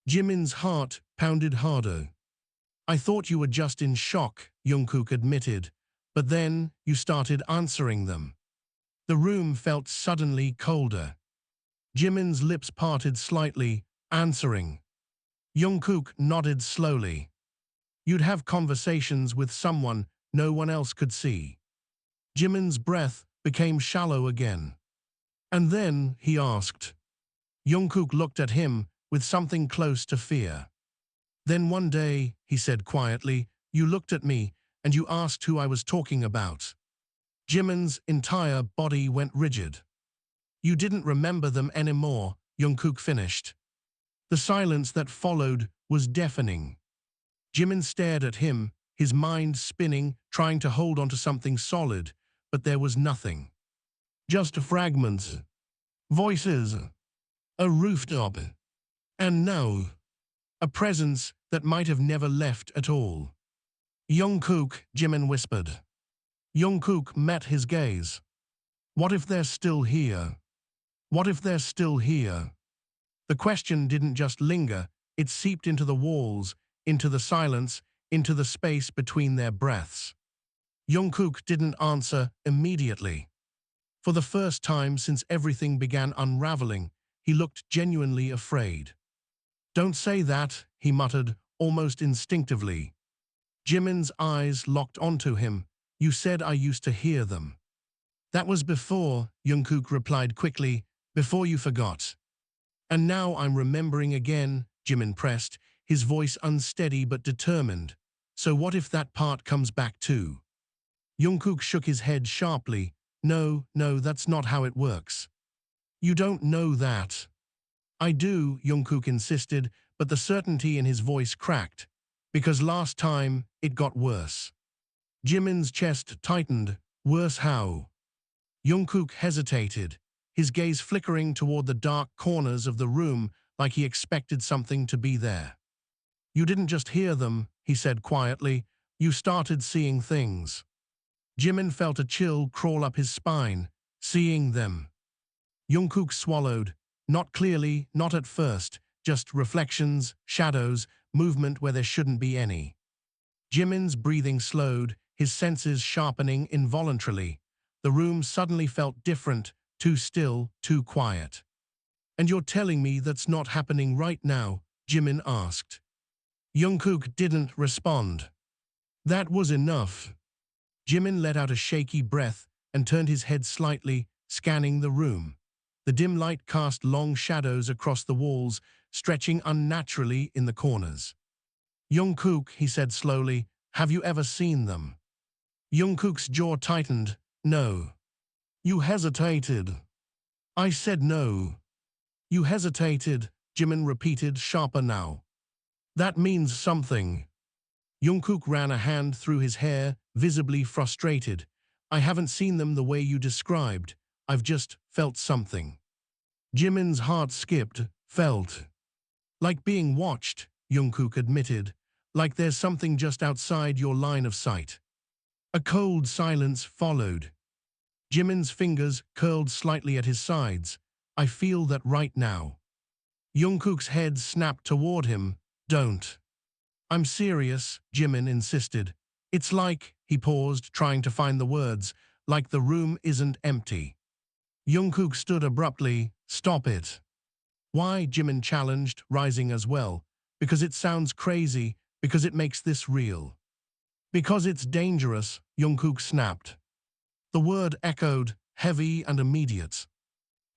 Jimin's heart pounded harder. I thought you were just in shock, Jungkook admitted, but then you started answering them. The room felt suddenly colder. Jimin's lips parted slightly, answering. Jungkook nodded slowly. You'd have conversations with someone no one else could see. Jimin's breath became shallow again. And then he asked. Jungkook looked at him with something close to fear. Then one day, he said quietly, you looked at me and you asked who I was talking about. Jimin's entire body went rigid. You didn't remember them anymore, Jungkook finished. The silence that followed was deafening. Jimin stared at him, his mind spinning, trying to hold onto something solid, but there was nothing. Just fragments. Voices. A rooftop. And now, a presence that might have never left at all. Jungkook, Jimin whispered. Jungkook met his gaze. What if they're still here? What if they're still here? The question didn't just linger, it seeped into the walls, into the silence, into the space between their breaths. Jungkook didn't answer immediately. For the first time since everything began unraveling, he looked genuinely afraid. Don't say that, he muttered, almost instinctively. Jimin's eyes locked onto him. You said I used to hear them. That was before, Jungkook replied quickly, before you forgot. And now I'm remembering again, Jimin pressed, his voice unsteady but determined. So what if that part comes back too? Jungkook shook his head sharply. No, that's not how it works. You don't know that. I do, Jungkook insisted, but the certainty in his voice cracked. Because last time, it got worse. Jimin's chest tightened. Worse how? Jungkook hesitated, his gaze flickering toward the dark corners of the room like he expected something to be there. You didn't just hear them, he said quietly. You started seeing things. Jimin felt a chill crawl up his spine, seeing them. Jungkook swallowed, not clearly, not at first, just reflections, shadows, movement where there shouldn't be any. Jimin's breathing slowed, his senses sharpening involuntarily. The room suddenly felt different, too still, too quiet. And you're telling me that's not happening right now? Jimin asked. Jungkook didn't respond. That was enough. Jimin let out a shaky breath and turned his head slightly, scanning the room. The dim light cast long shadows across the walls, stretching unnaturally in the corners. Jungkook, he said slowly, have you ever seen them? Jungkook's jaw tightened. No. You hesitated. I said no. You hesitated, Jimin repeated, sharper now. That means something. Jungkook ran a hand through his hair, visibly frustrated. I haven't seen them the way you described. I've just felt something. Jimin's heart skipped, felt. Like being watched, Jungkook admitted. Like there's something just outside your line of sight. A cold silence followed. Jimin's fingers curled slightly at his sides. I feel that right now. Jungkook's head snapped toward him. Don't. I'm serious, Jimin insisted. It's like, he paused, trying to find the words, like the room isn't empty. Jungkook stood abruptly. Stop it. Why? Jimin challenged, rising as well. Because it sounds crazy, because it makes this real. Because it's dangerous, Jungkook snapped. The word echoed, heavy and immediate.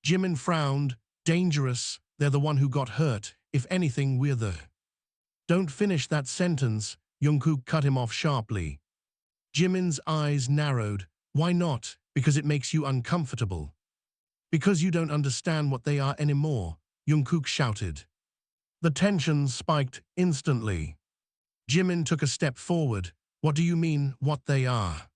Jimin frowned. Dangerous, they're the one who got hurt. If anything, we're the... Don't finish that sentence, Jungkook cut him off sharply. Jimin's eyes narrowed. Why not? Because it makes you uncomfortable. Because you don't understand what they are anymore, Jungkook shouted. The tension spiked instantly. Jimin took a step forward. What do you mean, what they are?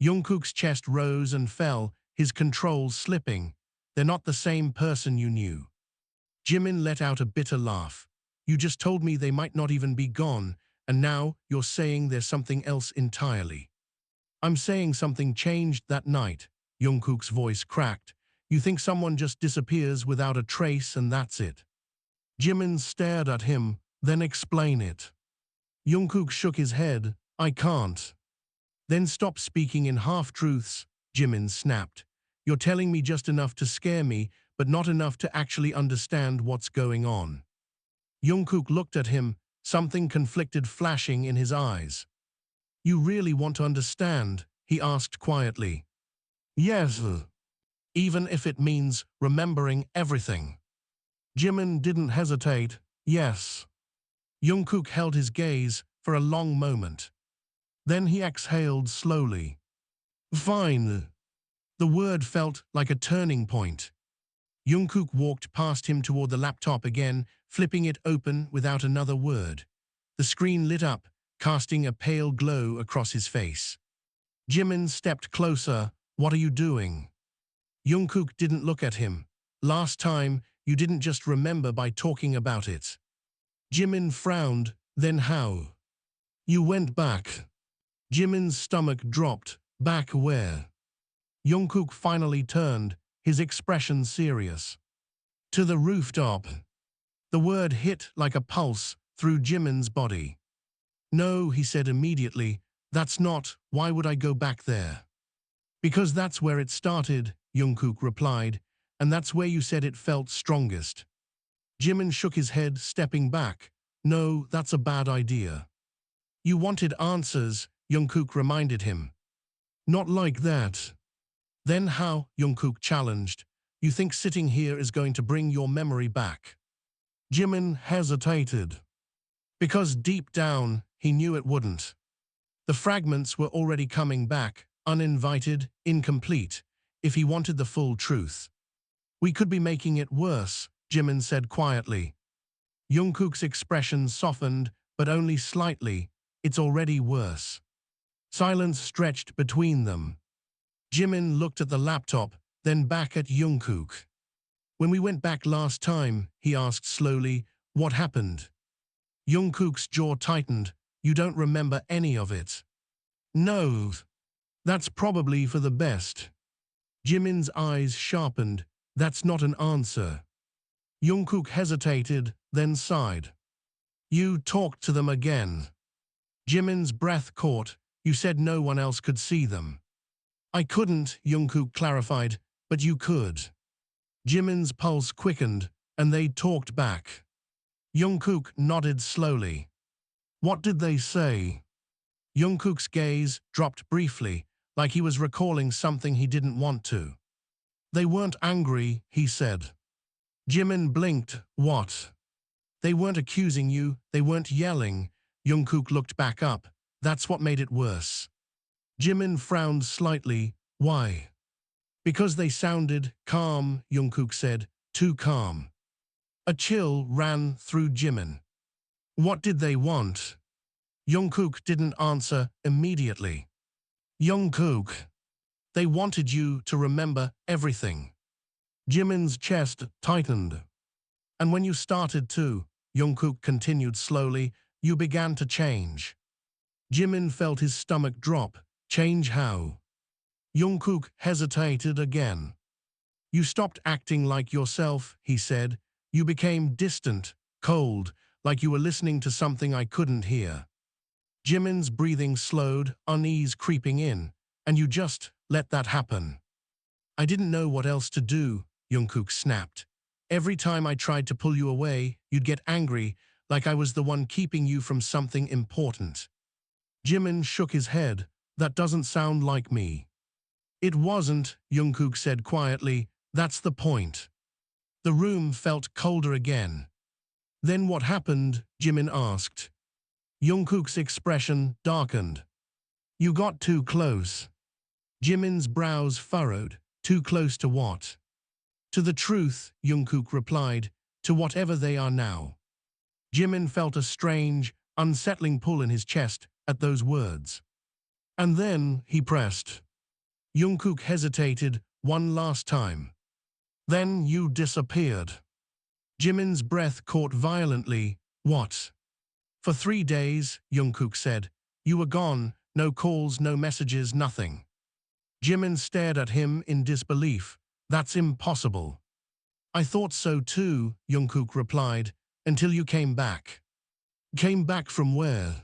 Jungkook's chest rose and fell, his control slipping. They're not the same person you knew. Jimin let out a bitter laugh. You just told me they might not even be gone, and now you're saying there's something else entirely. I'm saying something changed that night, Jungkook's voice cracked. You think someone just disappears without a trace and that's it. Jimin stared at him, then explain it. Jungkook shook his head, I can't. Then stop speaking in half-truths, Jimin snapped. You're telling me just enough to scare me, but not enough to actually understand what's going on. Jungkook looked at him, something conflicted flashing in his eyes. You really want to understand? He asked quietly. Yes, even if it means remembering everything. Jimin didn't hesitate. Yes. Jungkook held his gaze for a long moment. Then he exhaled slowly. Fine. The word felt like a turning point. Jungkook walked past him toward the laptop again, flipping it open without another word. The screen lit up, casting a pale glow across his face. Jimin stepped closer. What are you doing? Jungkook didn't look at him. Last time, you didn't just remember by talking about it. Jimin frowned. Then how? You went back. Jimin's stomach dropped. Back where? Jungkook finally turned, his expression serious. To the rooftop. The word hit like a pulse through Jimin's body. No, he said immediately, that's not, why would I go back there? Because that's where it started, Jungkook replied, and that's where you said it felt strongest. Jimin shook his head, stepping back. No, that's a bad idea. You wanted answers, Jungkook reminded him. Not like that. Then how, Jungkook challenged. You think sitting here is going to bring your memory back? Jimin hesitated. Because deep down, he knew it wouldn't. The fragments were already coming back, uninvited, incomplete, if he wanted the full truth. We could be making it worse, Jimin said quietly. Jungkook's expression softened, but only slightly. It's already worse. Silence stretched between them. Jimin looked at the laptop, then back at Jungkook. When we went back last time, he asked slowly, what happened? Jungkook's jaw tightened. You don't remember any of it. No. That's probably for the best. Jimin's eyes sharpened. That's not an answer. Jungkook hesitated, then sighed. You talked to them again. Jimin's breath caught. You said no one else could see them. I couldn't, Jungkook clarified, but you could. Jimin's pulse quickened, and they talked back. Jungkook nodded slowly. What did they say? Jungkook's gaze dropped briefly, like he was recalling something he didn't want to. They weren't angry, he said. Jimin blinked. What? They weren't accusing you, they weren't yelling. Jungkook looked back up. That's what made it worse. Jimin frowned slightly. Why? Because they sounded calm, Jungkook said. Too calm. A chill ran through Jimin. What did they want? Jungkook didn't answer immediately. Jungkook. They wanted you to remember everything. Jimin's chest tightened. And when you started to, Jungkook continued slowly, you began to change. Jimin felt his stomach drop. Change how? Jungkook hesitated again. You stopped acting like yourself, he said. You became distant, cold, like you were listening to something I couldn't hear. Jimin's breathing slowed, unease creeping in, and you just let that happen. I didn't know what else to do, Jungkook snapped. Every time I tried to pull you away, you'd get angry, like I was the one keeping you from something important. Jimin shook his head. That doesn't sound like me. It wasn't, Jungkook said quietly. That's the point. The room felt colder again. Then what happened? Jimin asked. Jungkook's expression darkened. You got too close. Jimin's brows furrowed. Too close to what? To the truth, Jungkook replied. To whatever they are now. Jimin felt a strange, unsettling pull in his chest at those words. And then he pressed. Jungkook hesitated one last time. Then you disappeared. Jimin's breath caught violently. What? For 3 days, Jungkook said. You were gone, no calls, no messages, nothing. Jimin stared at him in disbelief. That's impossible. I thought so too, Jungkook replied, until you came back. Came back from where?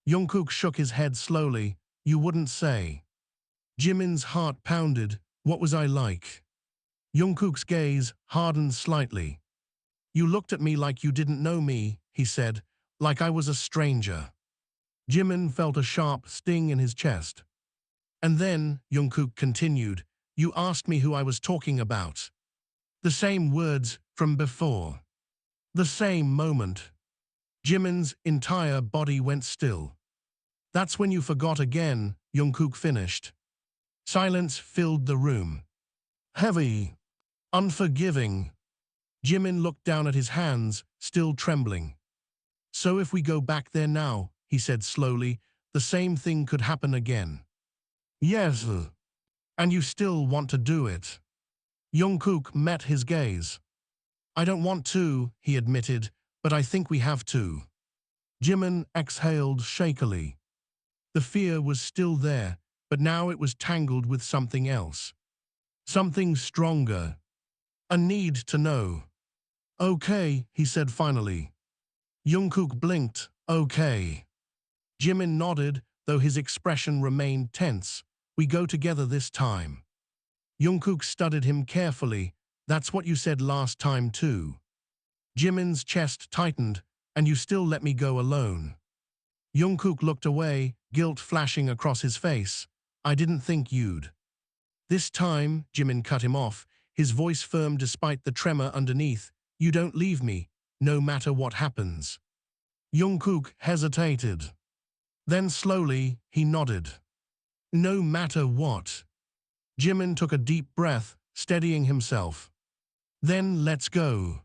Jungkook shook his head slowly. You wouldn't say. Jimin's heart pounded. What was I like? Jungkook's gaze hardened slightly. You looked at me like you didn't know me, he said, like I was a stranger. Jimin felt a sharp sting in his chest. And then, Jungkook continued, you asked me who I was talking about. The same words from before. The same moment. Jimin's entire body went still. That's when you forgot again, Jungkook finished. Silence filled the room. Heavy. Unforgiving. Jimin looked down at his hands, still trembling. So if we go back there now, he said slowly, the same thing could happen again. Yes. And you still want to do it. Jungkook met his gaze. I don't want to, he admitted, but I think we have to. Jimin exhaled shakily. The fear was still there, but now it was tangled with something else. Something stronger. A need to know. Okay, he said finally. Jungkook blinked. Okay. Jimin nodded, though his expression remained tense. We go together this time. Jungkook studied him carefully. That's what you said last time too. Jimin's chest tightened. And you still let me go alone. Jungkook looked away, guilt flashing across his face. I didn't think you'd. This time, Jimin cut him off, his voice firm despite the tremor underneath. You don't leave me, no matter what happens. Jungkook hesitated. Then slowly, he nodded. No matter what. Jimin took a deep breath, steadying himself. Then let's go.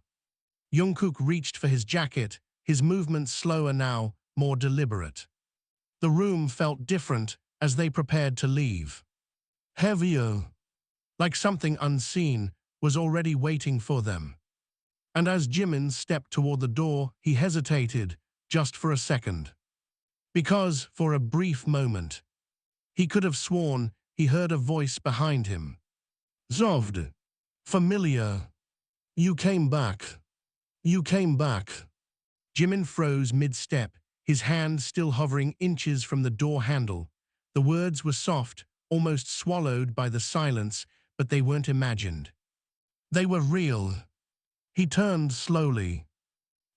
Jungkook reached for his jacket, his movements slower now, more deliberate. The room felt different as they prepared to leave. Heavier. Like something unseen was already waiting for them. And as Jimin stepped toward the door, he hesitated, just for a second. Because, for a brief moment, he could have sworn he heard a voice behind him. Zovd. Familiar. You came back. You came back. Jimin froze mid-step, his hand still hovering inches from the door handle. The words were soft, almost swallowed by the silence, but they weren't imagined. They were real. He turned slowly.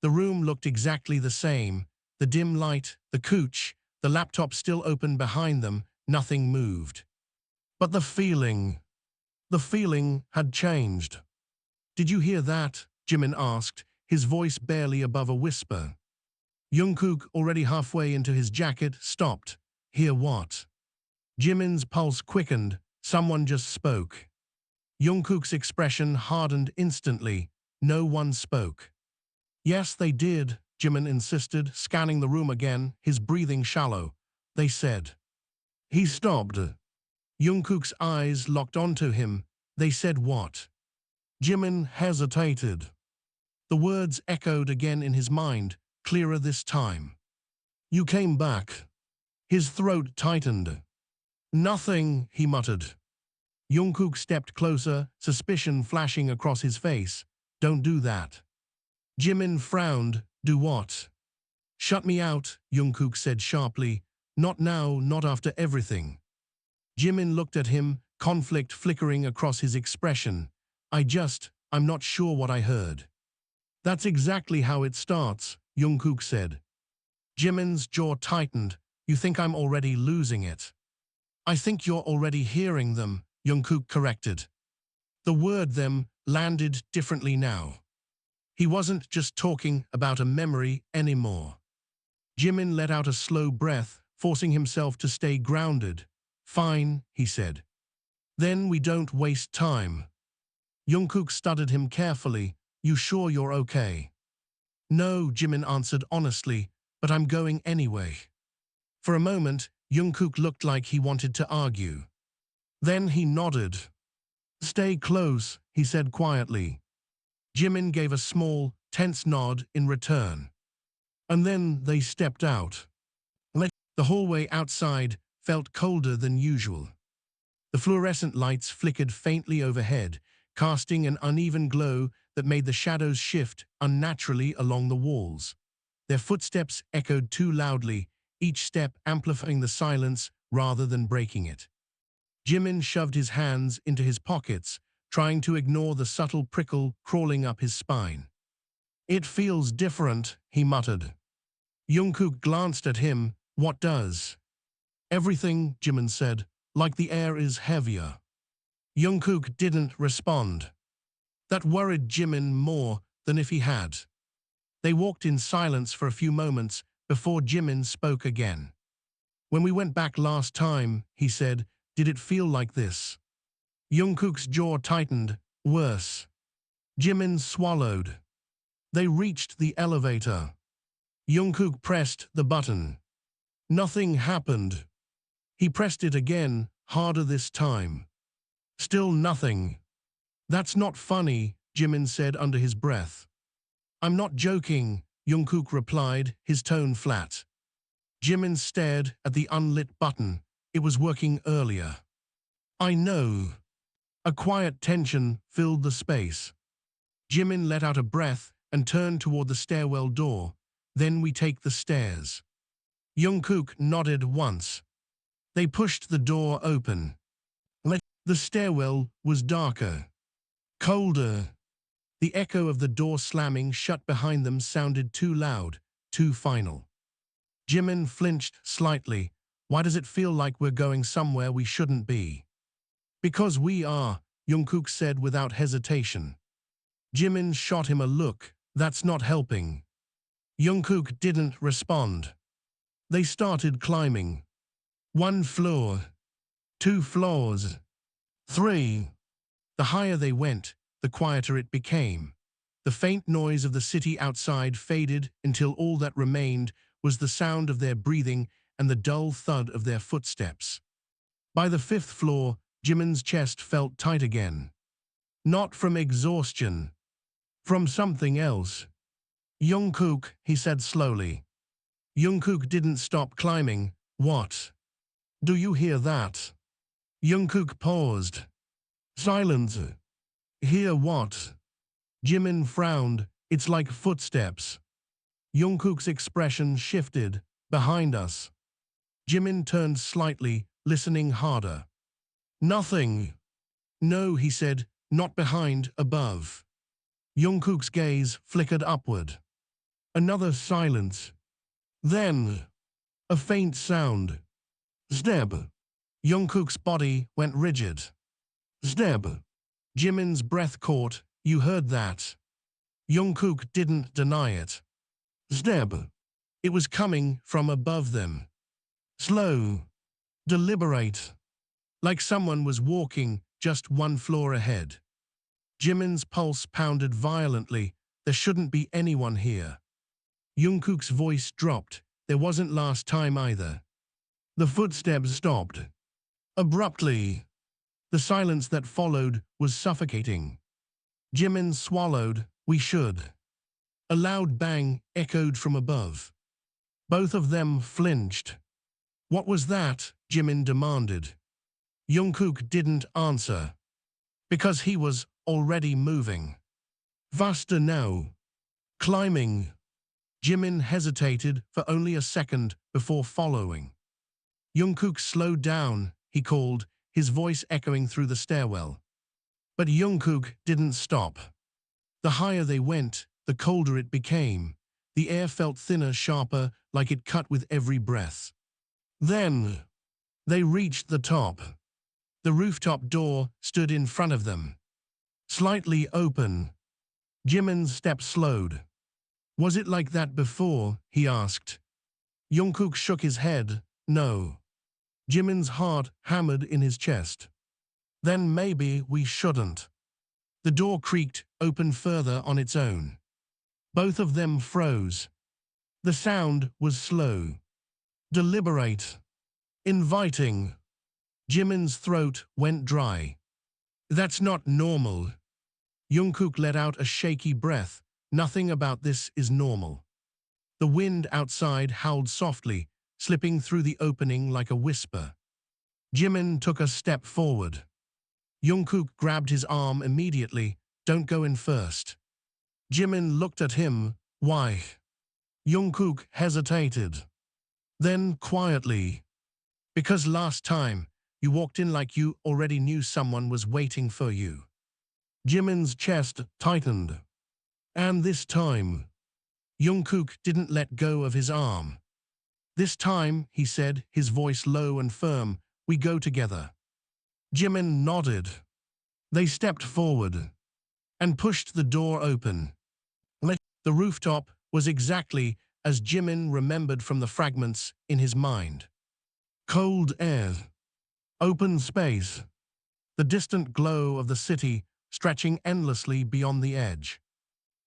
The room looked exactly the same. The dim light, the couch, the laptop still open behind them, nothing moved. But the feeling had changed. Did you hear that? Jimin asked, his voice barely above a whisper. Jungkook, already halfway into his jacket, stopped. Hear what? Jimin's pulse quickened. Someone just spoke. Jungkook's expression hardened instantly. No one spoke. Yes, they did, Jimin insisted, scanning the room again, his breathing shallow. They said. He stopped. Jungkook's eyes locked onto him. They said what? Jimin hesitated. The words echoed again in his mind, clearer this time. You came back. His throat tightened. Nothing, he muttered. Jungkook stepped closer, suspicion flashing across his face. Don't do that. Jimin frowned. Do what? Shut me out, Jungkook said sharply. Not now, not after everything. Jimin looked at him, conflict flickering across his expression. I'm not sure what I heard. That's exactly how it starts, Jungkook said. Jimin's jaw tightened. You think I'm already losing it? I think you're already hearing them, Jungkook corrected. The word them landed differently now. He wasn't just talking about a memory anymore. Jimin let out a slow breath, forcing himself to stay grounded. Fine, he said. Then we don't waste time. Jungkook studied him carefully. You sure you're okay? No, Jimin answered honestly, but I'm going anyway. For a moment, Jungkook looked like he wanted to argue. Then he nodded. Stay close, he said quietly. Jimin gave a small, tense nod in return. And then they stepped out. The hallway outside felt colder than usual. The fluorescent lights flickered faintly overhead, casting an uneven glow that made the shadows shift unnaturally along the walls. Their footsteps echoed too loudly, each step amplifying the silence rather than breaking it. Jimin shoved his hands into his pockets, trying to ignore the subtle prickle crawling up his spine. "It feels different," he muttered. Jungkook glanced at him. "What does?" "Everything," Jimin said, "like the air is heavier." Jungkook didn't respond. That worried Jimin more than if he had. They walked in silence for a few moments before Jimin spoke again. "When we went back last time," he said, "did it feel like this?" Jungkook's jaw tightened. "Worse." Jimin swallowed. They reached the elevator. Jungkook pressed the button. Nothing happened. He pressed it again, harder this time. Still nothing. "That's not funny," Jimin said under his breath. "I'm not joking," Jungkook replied, his tone flat. Jimin stared at the unlit button. It was working earlier. "I know." A quiet tension filled the space. Jimin let out a breath and turned toward the stairwell door. "Then we take the stairs." Jungkook nodded once. They pushed the door open. The stairwell was darker, colder. The echo of the door slamming shut behind them sounded too loud, too final. Jimin flinched slightly. "Why does it feel like we're going somewhere we shouldn't be?" "Because we are," Jungkook said without hesitation. Jimin shot him a look. "That's not helping." Jungkook didn't respond. They started climbing. 1 floor. 2 floors. 3. The higher they went, the quieter it became. The faint noise of the city outside faded until all that remained was the sound of their breathing and the dull thud of their footsteps. By the 5th floor, Jimin's chest felt tight again. Not from exhaustion. From something else. "Jungkook," he said slowly. Jungkook didn't stop climbing. "What? Do you hear that?" Jungkook paused. "Silence." "Hear what?" Jimin frowned. "It's like footsteps." Jungkook's expression shifted. "Behind us." Jimin turned slightly, listening harder. "Nothing." "No," he said, "not behind, above." Jungkook's gaze flickered upward. Another silence. Then, a faint sound. "Step." Jungkook's body went rigid. "Step." Jimin's breath caught. "You heard that." Jungkook didn't deny it. "Step." It was coming from above them. Slow. Deliberate. Like someone was walking just 1 floor ahead. Jimin's pulse pounded violently. There shouldn't be anyone here. Jungkook's voice dropped. There wasn't last time either. The footsteps stopped. Abruptly. The silence that followed was suffocating. Jimin swallowed. "We should." A loud bang echoed from above. Both of them flinched. "What was that?" Jimin demanded. Jungkook didn't answer. Because he was already moving. Faster now. Climbing. Jimin hesitated for only a second before following. "Jungkook, slow down," he called, his voice echoing through the stairwell. But Jungkook didn't stop. The higher they went, the colder it became. The air felt thinner, sharper, like it cut with every breath. Then, they reached the top. The rooftop door stood in front of them. Slightly open. Jimin's step slowed. "Was it like that before?" he asked. Jungkook shook his head. "No." Jimin's heart hammered in his chest. "Then maybe we shouldn't." The door creaked open further on its own. Both of them froze. The sound was slow. Deliberate. Inviting. Jimin's throat went dry. "That's not normal." Jungkook let out a shaky breath. "Nothing about this is normal." The wind outside howled softly, slipping through the opening like a whisper. Jimin took a step forward. Jungkook grabbed his arm immediately. Don't go in first. Jimin looked at him. Why? Jungkook hesitated. Then quietly. Because last time, you walked in like you already knew someone was waiting for you. Jimin's chest tightened. And this time, Jungkook didn't let go of his arm. This time, he said, his voice low and firm, we go together. Jimin nodded. They stepped forward and pushed the door open. The rooftop was exactly as Jimin remembered from the fragments in his mind. Cold air, open space, the distant glow of the city stretching endlessly beyond the edge.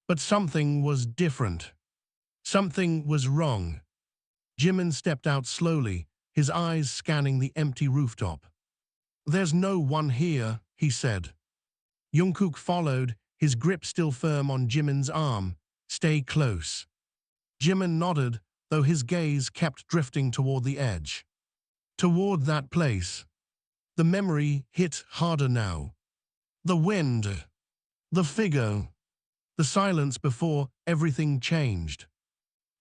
But something was different. Something was wrong. Jimin stepped out slowly, his eyes scanning the empty rooftop. There's no one here, he said. Jungkook followed, his grip still firm on Jimin's arm. Stay close. Jimin nodded, though his gaze kept drifting toward the edge. Toward that place. The memory hit harder now. The wind. The figure. The silence before everything changed.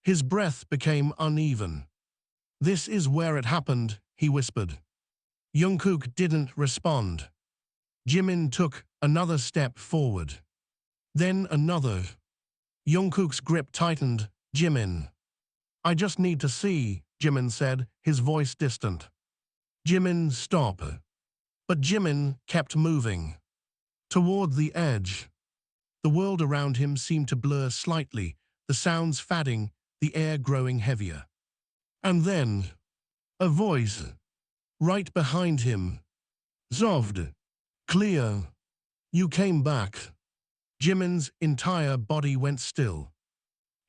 His breath became uneven. This is where it happened, he whispered. Jungkook didn't respond. Jimin took another step forward. Then another. Jungkook's grip tightened. Jimin. I just need to see, Jimin said, his voice distant. Jimin, stop. But Jimin kept moving. Toward the edge. The world around him seemed to blur slightly, the sounds fading, the air growing heavier. And then, a voice. Right behind him. Zovd. Clear. You came back. Jimin's entire body went still.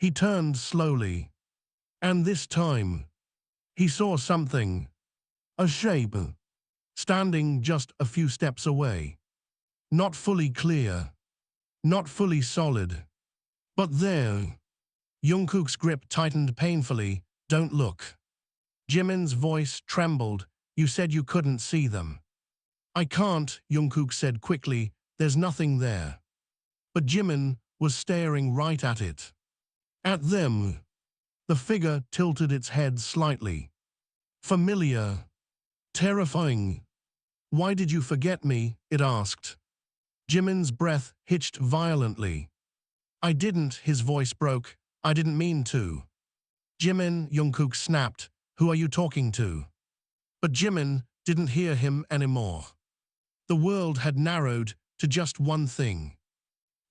He turned slowly. And this time, he saw something. A shape. Standing just a few steps away. Not fully clear. Not fully solid. But there. Jungkook's grip tightened painfully. Don't look. Jimin's voice trembled. You said you couldn't see them. I can't, Jungkook said quickly. There's nothing there. But Jimin was staring right at it. At them. The figure tilted its head slightly. Familiar. Terrifying. Why did you forget me? It asked. Jimin's breath hitched violently. I didn't, his voice broke. I didn't mean to. Jimin, Jungkook snapped. Who are you talking to? But Jimin didn't hear him anymore. The world had narrowed to just one thing.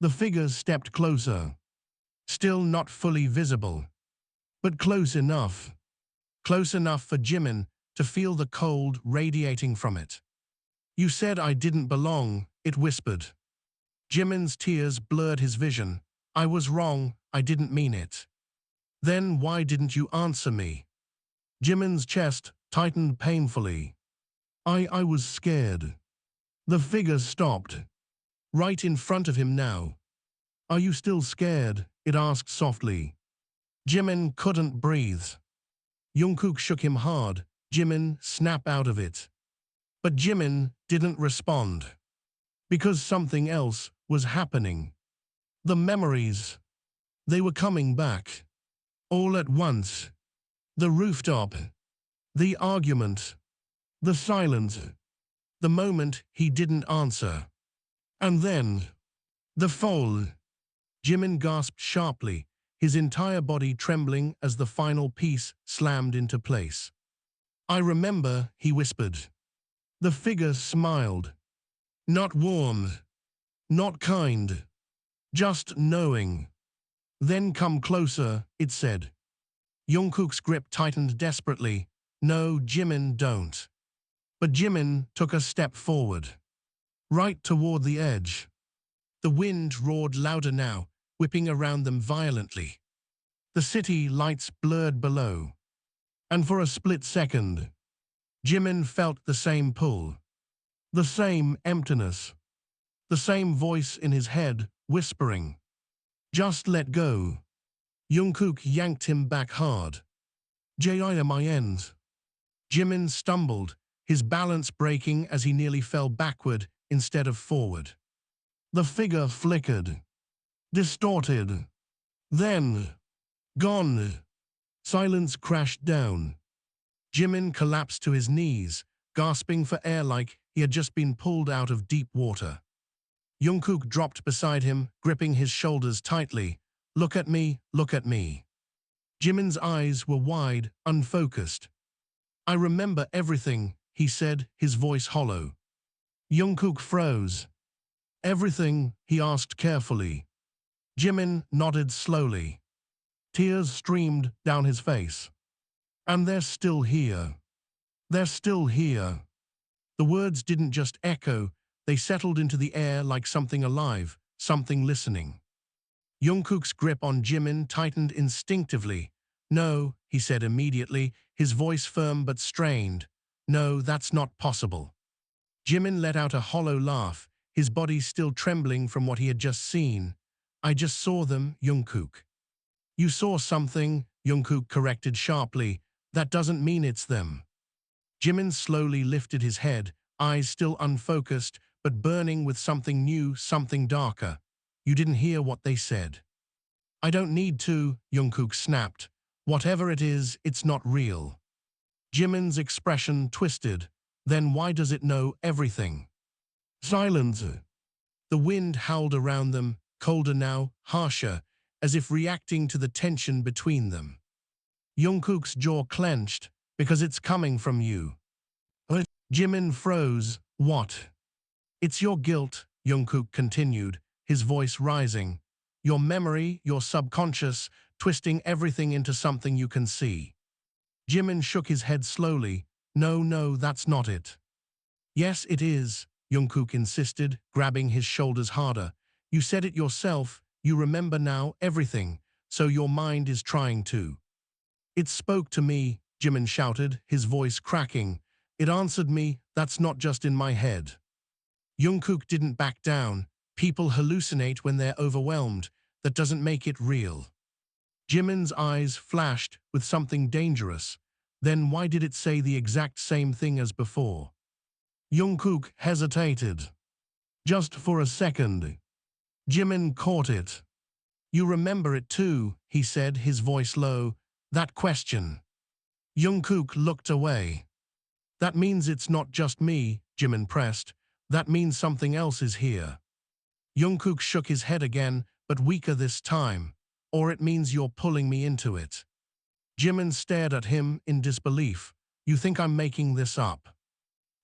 The figures stepped closer. Still not fully visible. But close enough. Close enough for Jimin to feel the cold radiating from it. You said I didn't belong, it whispered. Jimin's tears blurred his vision. I was wrong, I didn't mean it. Then why didn't you answer me? Jimin's chest tightened painfully. I was scared. The figure stopped. Right in front of him now. Are you still scared? It asked softly. Jimin couldn't breathe. Jungkook shook him hard. Jimin, snap out of it. But Jimin didn't respond. Because something else was happening. The memories. They were coming back. All at once. The rooftop. The argument. The silence. The moment he didn't answer. And then. The fall. Jimin gasped sharply, his entire body trembling as the final piece slammed into place. I remember, he whispered. The figure smiled. Not warm. Not kind. Just knowing. Then come closer, it said. Jungkook's grip tightened desperately. No, Jimin, don't. But Jimin took a step forward. Right toward the edge. The wind roared louder now, whipping around them violently. The city lights blurred below. And for a split second, Jimin felt the same pull. The same emptiness. The same voice in his head, whispering. Just let go. Jungkook yanked him back hard. Jimin. Jimin stumbled, his balance breaking as he nearly fell backward, instead of forward. The figure flickered, distorted, then gone. Silence crashed down. Jimin collapsed to his knees, gasping for air like he had just been pulled out of deep water. Jungkook dropped beside him, gripping his shoulders tightly. Look at me, look at me. Jimin's eyes were wide, unfocused. I remember everything, he said, his voice hollow. Jungkook froze. Everything, he asked carefully. Jimin nodded slowly. Tears streamed down his face. And they're still here. They're still here. The words didn't just echo, they settled into the air like something alive, something listening. Jungkook's grip on Jimin tightened instinctively. No, he said immediately, his voice firm but strained. No, that's not possible. Jimin let out a hollow laugh, his body still trembling from what he had just seen. I just saw them, Jungkook. You saw something, Jungkook corrected sharply. That doesn't mean it's them. Jimin slowly lifted his head, eyes still unfocused, but burning with something new, something darker. You didn't hear what they said. I don't need to, Jungkook snapped. Whatever it is, it's not real. Jimin's expression twisted. Then why does it know everything? Silence. The wind howled around them, colder now, harsher, as if reacting to the tension between them. Jungkook's jaw clenched, because it's coming from you. Jimin froze. What? It's your guilt, Jungkook continued, his voice rising. Your memory, your subconscious, twisting everything into something you can see. Jimin shook his head slowly. No, that's not it. Yes, it is, Jungkook insisted, grabbing his shoulders harder. You said it yourself, you remember now everything, so your mind is trying to. It spoke to me, Jimin shouted, his voice cracking. It answered me, that's not just in my head. Jungkook didn't back down. People hallucinate when they're overwhelmed. That doesn't make it real. Jimin's eyes flashed with something dangerous. Then why did it say the exact same thing as before? Jungkook hesitated. Just for a second. Jimin caught it. You remember it too, he said, his voice low. That question. Jungkook looked away. That means it's not just me, Jimin pressed. That means something else is here. Jungkook shook his head again, but weaker this time. Or it means you're pulling me into it. Jimin stared at him in disbelief. You think I'm making this up?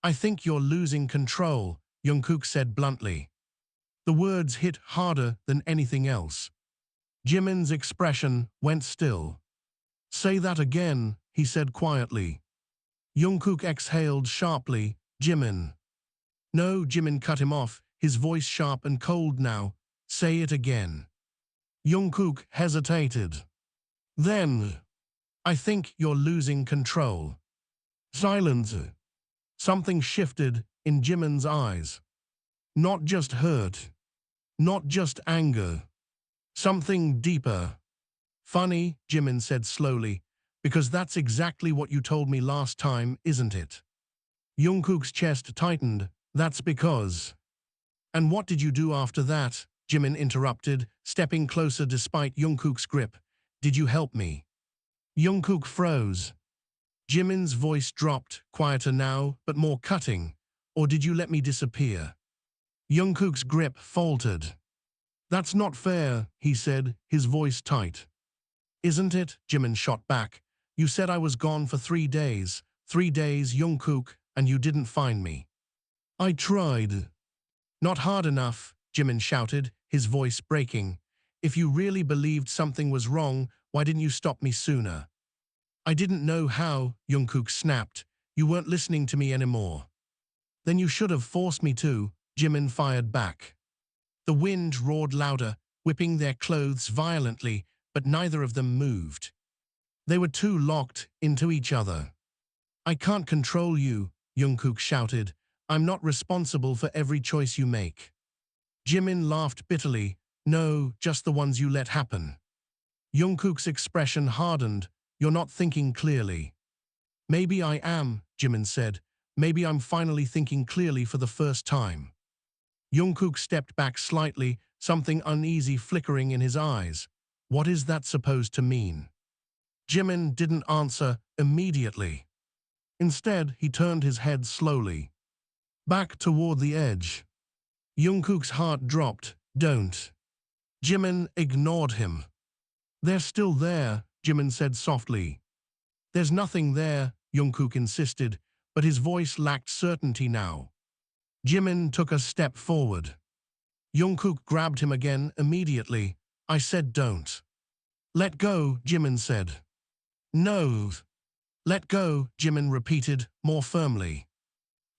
I think you're losing control, Jungkook said bluntly. The words hit harder than anything else. Jimin's expression went still. Say that again, he said quietly. Jungkook exhaled sharply. Jimin. No, Jimin cut him off, his voice sharp and cold now. Say it again. Jungkook hesitated. Then. I think you're losing control. Silence. Something shifted in Jimin's eyes. Not just hurt. Not just anger. Something deeper. Funny, Jimin said slowly, because that's exactly what you told me last time, isn't it? Jungkook's chest tightened. That's because. And what did you do after that? Jimin interrupted, stepping closer despite Jungkook's grip. Did you help me? Jungkook froze. Jimin's voice dropped, quieter now, but more cutting. Or did you let me disappear? Jungkook's grip faltered. That's not fair, he said, his voice tight. Isn't it? Jimin shot back. You said I was gone for 3 days. 3 days, Jungkook, and you didn't find me. I tried. Not hard enough, Jimin shouted, his voice breaking. If you really believed something was wrong, why didn't you stop me sooner? I didn't know how, Jungkook snapped. You weren't listening to me anymore. Then you should have forced me to, Jimin fired back. The wind roared louder, whipping their clothes violently, but neither of them moved. They were too locked into each other. I can't control you, Jungkook shouted. I'm not responsible for every choice you make. Jimin laughed bitterly. No, just the ones you let happen. Jungkook's expression hardened. You're not thinking clearly. Maybe I am, Jimin said. Maybe I'm finally thinking clearly for the first time. Jungkook stepped back slightly, something uneasy flickering in his eyes. What is that supposed to mean? Jimin didn't answer immediately. Instead, he turned his head slowly, back toward the edge. Jungkook's heart dropped. Don't. Jimin ignored him. They're still there, Jimin said softly. There's nothing there, Jungkook insisted, but his voice lacked certainty now. Jimin took a step forward. Jungkook grabbed him again immediately. I said don't. Let go, Jimin said. No. Let go, Jimin repeated, more firmly.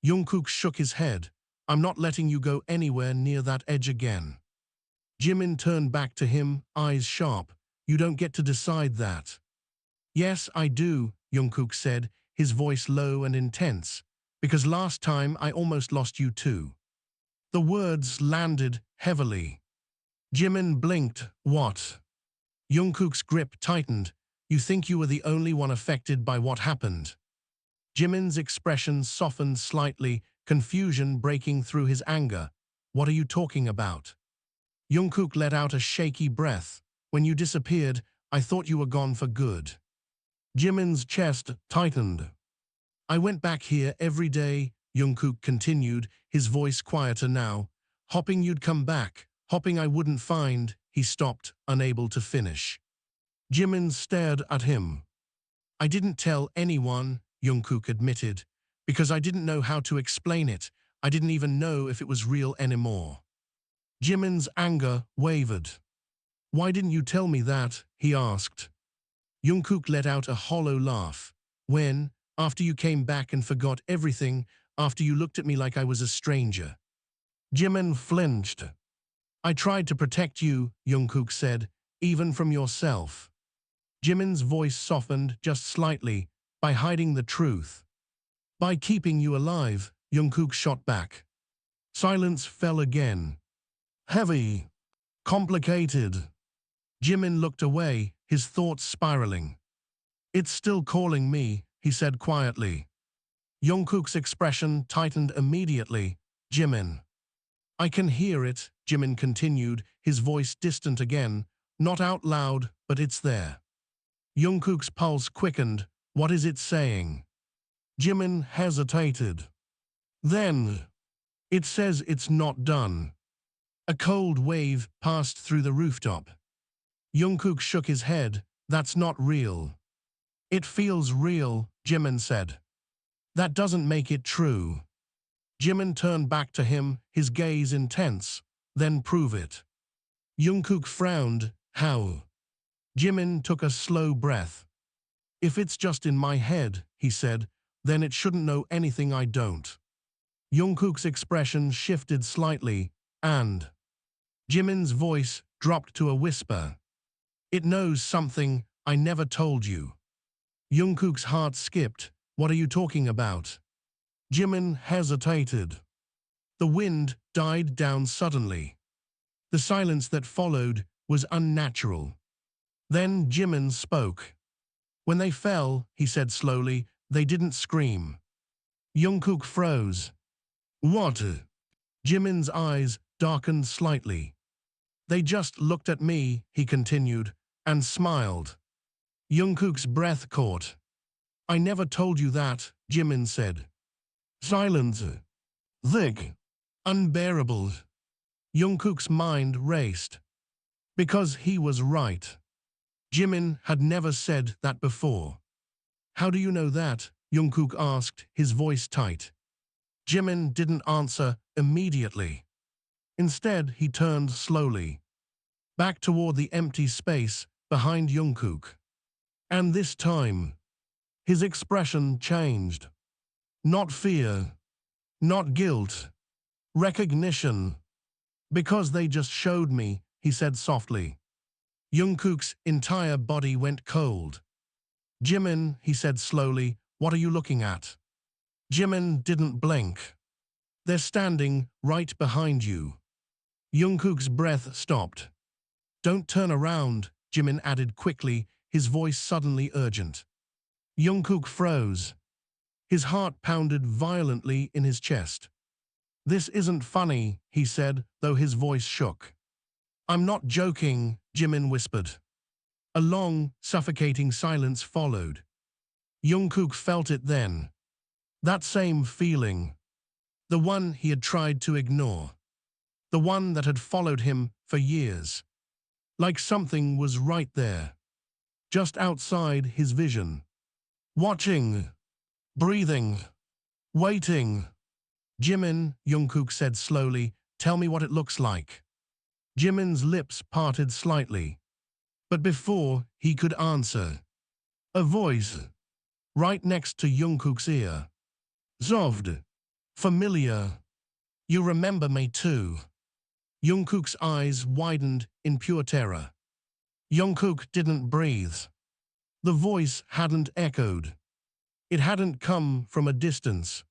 Jungkook shook his head. I'm not letting you go anywhere near that edge again. Jimin turned back to him, eyes sharp. You don't get to decide that. Yes, I do, Jungkook said, his voice low and intense. Because last time I almost lost you too. The words landed heavily. Jimin blinked. What? Jungkook's grip tightened. You think you were the only one affected by what happened? Jimin's expression softened slightly, confusion breaking through his anger. What are you talking about? Jungkook let out a shaky breath. When you disappeared, I thought you were gone for good. Jimin's chest tightened. I went back here every day, Jungkook continued, his voice quieter now. Hoping you'd come back, hoping I wouldn't find. He stopped, unable to finish. Jimin stared at him. I didn't tell anyone, Jungkook admitted, because I didn't know how to explain it. I didn't even know if it was real anymore. Jimin's anger wavered. Why didn't you tell me that? He asked. Jungkook let out a hollow laugh. When, after you came back and forgot everything, after you looked at me like I was a stranger. Jimin flinched. I tried to protect you, Jungkook said, even from yourself. Jimin's voice softened just slightly, by hiding the truth. By keeping you alive, Jungkook shot back. Silence fell again. Heavy. Complicated. Jimin looked away, his thoughts spiraling. It's still calling me, he said quietly. Jungkook's expression tightened immediately. Jimin. I can hear it, Jimin continued, his voice distant again. Not out loud, but it's there. Jungkook's pulse quickened. What is it saying? Jimin hesitated. Then. It says it's not done. A cold wave passed through the rooftop. Jungkook shook his head. That's not real. It feels real, Jimin said. That doesn't make it true. Jimin turned back to him, his gaze intense. Then prove it. Jungkook frowned. How? Jimin took a slow breath. If it's just in my head, he said, then it shouldn't know anything I don't. Jungkook's expression shifted slightly, and Jimin's voice dropped to a whisper. It knows something I never told you. Jungkook's heart skipped. What are you talking about? Jimin hesitated. The wind died down suddenly. The silence that followed was unnatural. Then Jimin spoke. When they fell, he said slowly, they didn't scream. Jungkook froze. What? Jimin's eyes darkened slightly. They just looked at me, he continued, and smiled. Jungkook's breath caught. I never told you that, Jimin said. Silence. Thick. Unbearable. Jungkook's mind raced. Because he was right. Jimin had never said that before. How do you know that? Jungkook asked, his voice tight. Jimin didn't answer immediately. Instead, he turned slowly, back toward the empty space behind Jungkook. And this time, his expression changed. Not fear, not guilt, recognition. Because they just showed me, he said softly. Jungkook's entire body went cold. Jimin, he said slowly, what are you looking at? Jimin didn't blink. They're standing right behind you. Jungkook's breath stopped. Don't turn around, Jimin added quickly, his voice suddenly urgent. Jungkook froze. His heart pounded violently in his chest. This isn't funny, he said, though his voice shook. I'm not joking, Jimin whispered. A long, suffocating silence followed. Jungkook felt it then. That same feeling. The one he had tried to ignore. The one that had followed him for years. Like something was right there. Just outside his vision. Watching. Breathing. Waiting. Jimin, Jungkook said slowly, tell me what it looks like. Jimin's lips parted slightly. But before he could answer, a voice, right next to Jungkook's ear. Zovd. Familiar. You remember me too. Jungkook's eyes widened in pure terror. Jungkook didn't breathe. The voice hadn't echoed. It hadn't come from a distance.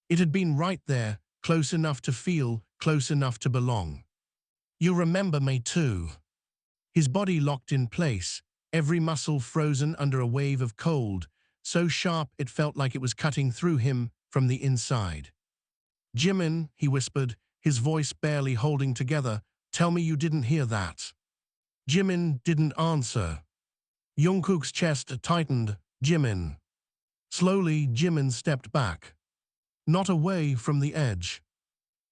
It had been right there, close enough to feel, close enough to belong. You remember me too. His body locked in place, every muscle frozen under a wave of cold, so sharp it felt like it was cutting through him from the inside. Jimin, he whispered, his voice barely holding together, tell me you didn't hear that. Jimin didn't answer. Jungkook's chest tightened. Jimin. Slowly, Jimin stepped back. Not away from the edge.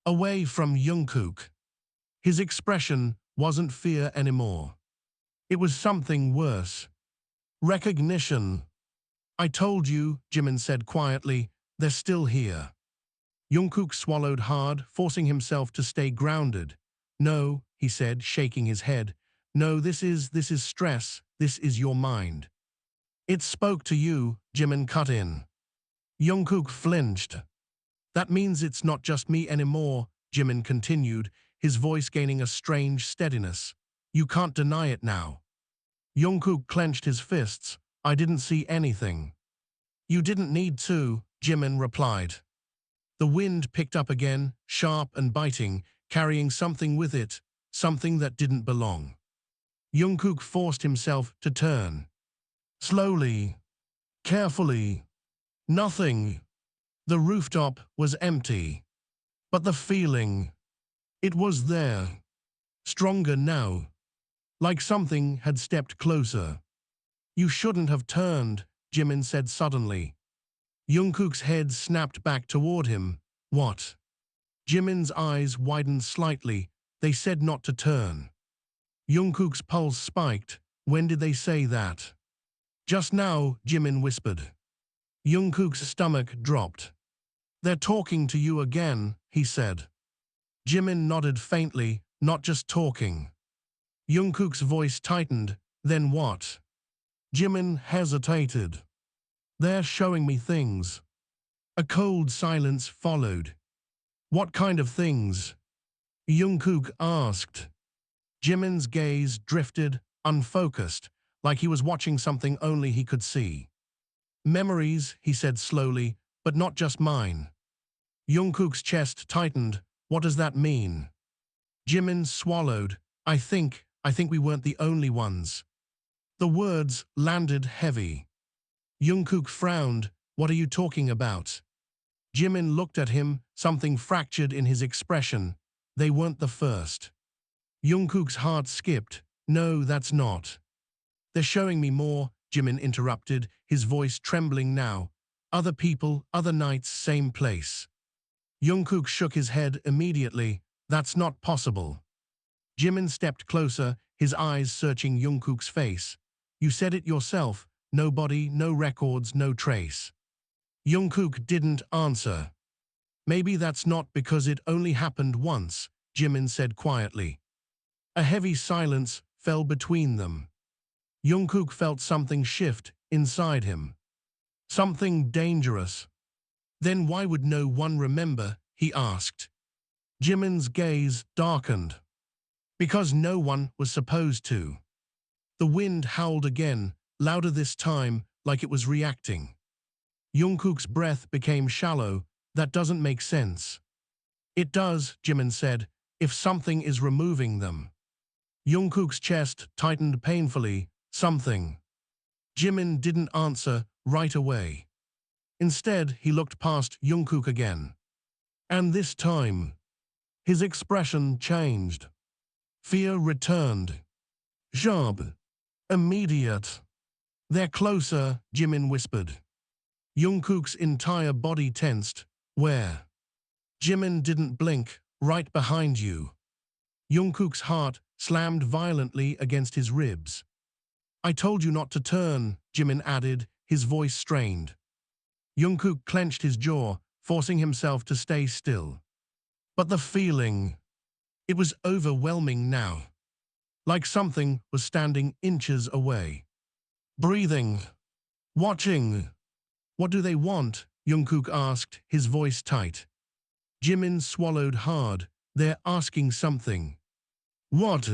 Away from Jungkook. His expression wasn't fear anymore. It was something worse. Recognition. I told you, Jimin said quietly, they're still here. Jungkook swallowed hard, forcing himself to stay grounded. No, he said, shaking his head. No, this is stress. This is your mind. It spoke to you, Jimin cut in. Jungkook flinched. That means it's not just me anymore, Jimin continued, his voice gaining a strange steadiness. You can't deny it now. Jungkook clenched his fists. I didn't see anything. You didn't need to, Jimin replied. The wind picked up again, sharp and biting, carrying something with it, something that didn't belong. Jungkook forced himself to turn. Slowly. Carefully. Nothing. The rooftop was empty. But the feeling. It was there. Stronger now. Like something had stepped closer. You shouldn't have turned, Jimin said suddenly. Jungkook's head snapped back toward him. What? Jimin's eyes widened slightly. They said not to turn. Jungkook's pulse spiked. When did they say that? Just now, Jimin whispered. Jungkook's stomach dropped. They're talking to you again, he said. Jimin nodded faintly, not just talking. Jungkook's voice tightened. Then what? Jimin hesitated. They're showing me things. A cold silence followed. What kind of things? Jungkook asked. Jimin's gaze drifted, unfocused, like he was watching something only he could see. Memories, he said slowly, but not just mine. Jungkook's chest tightened. What does that mean? Jimin swallowed. I think we weren't the only ones. The words landed heavy. Jungkook frowned. What are you talking about? Jimin looked at him, something fractured in his expression. They weren't the first. Jungkook's heart skipped. No, that's not. They're showing me more, Jimin interrupted, his voice trembling now. Other people, other nights, same place. Jungkook shook his head immediately. That's not possible. Jimin stepped closer, his eyes searching Jungkook's face. You said it yourself. No body, no records, no trace. Jungkook didn't answer. Maybe that's not because it only happened once, Jimin said quietly. A heavy silence fell between them. Jungkook felt something shift inside him. Something dangerous. Then why would no one remember, he asked. Jimin's gaze darkened. Because no one was supposed to. The wind howled again, louder this time, like it was reacting. Jungkook's breath became shallow. That doesn't make sense. It does, Jimin said, if something is removing them. Jungkook's chest tightened painfully. Something. Jimin didn't answer right away. Instead, he looked past Jungkook again. And this time, his expression changed. Fear returned. Sharp. Immediate. They're closer, Jimin whispered. Jungkook's entire body tensed. Where? Jimin didn't blink. Right behind you. Jungkook's heart slammed violently against his ribs. I told you not to turn, Jimin added, his voice strained. Jungkook clenched his jaw, forcing himself to stay still. But the feeling, it was overwhelming now. Like something was standing inches away. Breathing. Watching. What do they want? Jungkook asked, his voice tight. Jimin swallowed hard. They're asking something. What?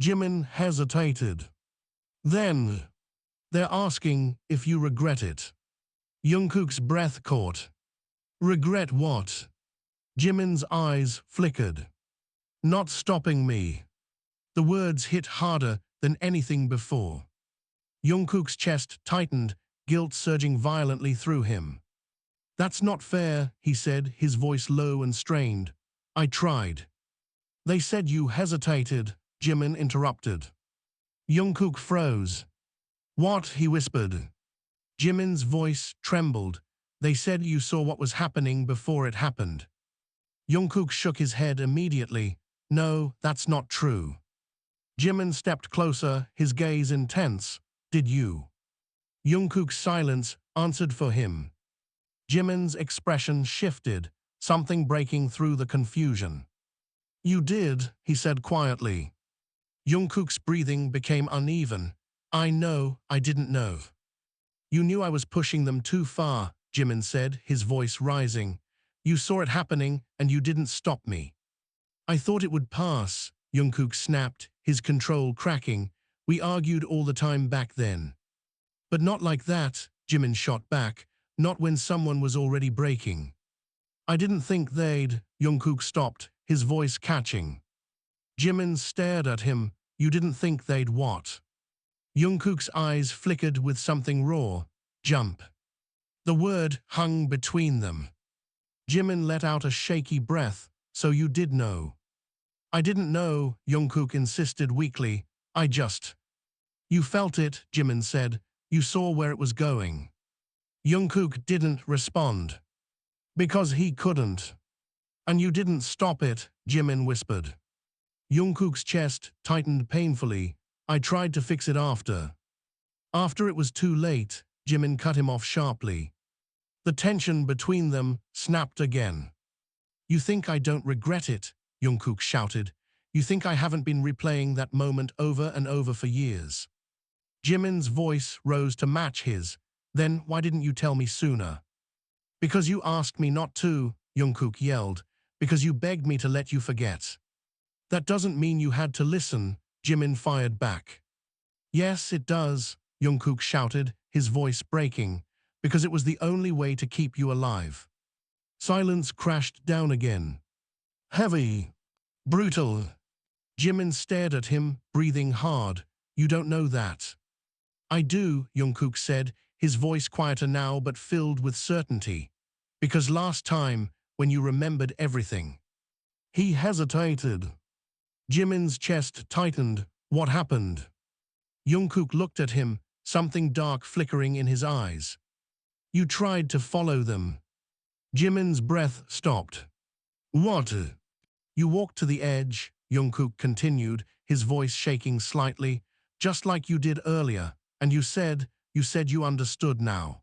Jimin hesitated. Then, they're asking if you regret it. Jungkook's breath caught. Regret what? Jimin's eyes flickered. Not stopping me. The words hit harder than anything before. Jungkook's chest tightened, guilt surging violently through him. That's not fair, he said, his voice low and strained. I tried. They said you hesitated, Jimin interrupted. Jungkook froze. What? He whispered. Jimin's voice trembled. They said you saw what was happening before it happened. Jungkook shook his head immediately. No, that's not true. Jimin stepped closer, his gaze intense. Did you? Jungkook's silence answered for him. Jimin's expression shifted, something breaking through the confusion. You did, he said quietly. Jungkook's breathing became uneven. I didn't know. You knew I was pushing them too far, Jimin said, his voice rising. You saw it happening and you didn't stop me. I thought it would pass, Jungkook snapped, his control cracking. We argued all the time back then. But not like that, Jimin shot back, not when someone was already breaking. I didn't think they'd, Jungkook stopped, his voice catching. Jimin stared at him. You didn't think they'd what? Jungkook's eyes flickered with something raw. Jump. The word hung between them. Jimin let out a shaky breath. So you did know. I didn't know, Jungkook insisted weakly. I just. You felt it, Jimin said. You saw where it was going. Jungkook didn't respond. Because he couldn't. And you didn't stop it, Jimin whispered. Jungkook's chest tightened painfully. I tried to fix it after. After it was too late, Jimin cut him off sharply. The tension between them snapped again. You think I don't regret it, Jungkook shouted. You think I haven't been replaying that moment over and over for years. Jimin's voice rose to match his. Then why didn't you tell me sooner? Because you asked me not to, Jungkook yelled. Because you begged me to let you forget. That doesn't mean you had to listen, Jimin fired back. Yes, it does, Jungkook shouted, his voice breaking. Because it was the only way to keep you alive. Silence crashed down again. Heavy. Brutal. Jimin stared at him, breathing hard. You don't know that. I do, Jungkook said, his voice quieter now but filled with certainty. Because last time, when you remembered everything. He hesitated. Jimin's chest tightened. What happened? Jungkook looked at him, something dark flickering in his eyes. You tried to follow them. Jimin's breath stopped. What? You walked to the edge, Jungkook continued, his voice shaking slightly, just like you did earlier, and you said you understood now.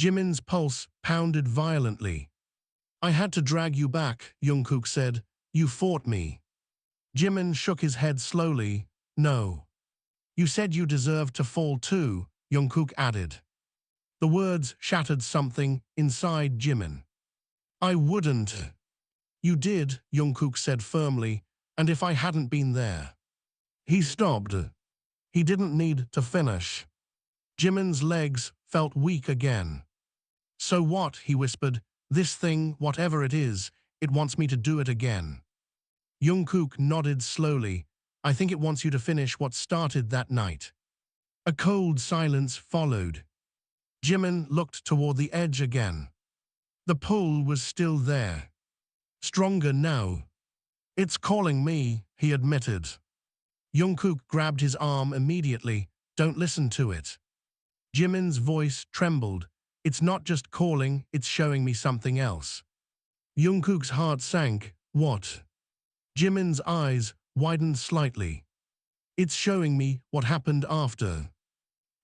Jimin's pulse pounded violently. I had to drag you back, Jungkook said. You fought me. Jimin shook his head slowly. No. You said you deserved to fall too, Jungkook added. The words shattered something inside Jimin. I wouldn't. You did, Jungkook said firmly, and if I hadn't been there. He stopped. He didn't need to finish. Jimin's legs felt weak again. So what, he whispered, this thing, whatever it is, it wants me to do it again. Jungkook nodded slowly. I think it wants you to finish what started that night. A cold silence followed. Jimin looked toward the edge again. The pull was still there. Stronger now. It's calling me, he admitted. Jungkook grabbed his arm immediately. Don't listen to it. Jimin's voice trembled. It's not just calling, it's showing me something else. Jungkook's heart sank. What? Jimin's eyes widened slightly. It's showing me what happened after.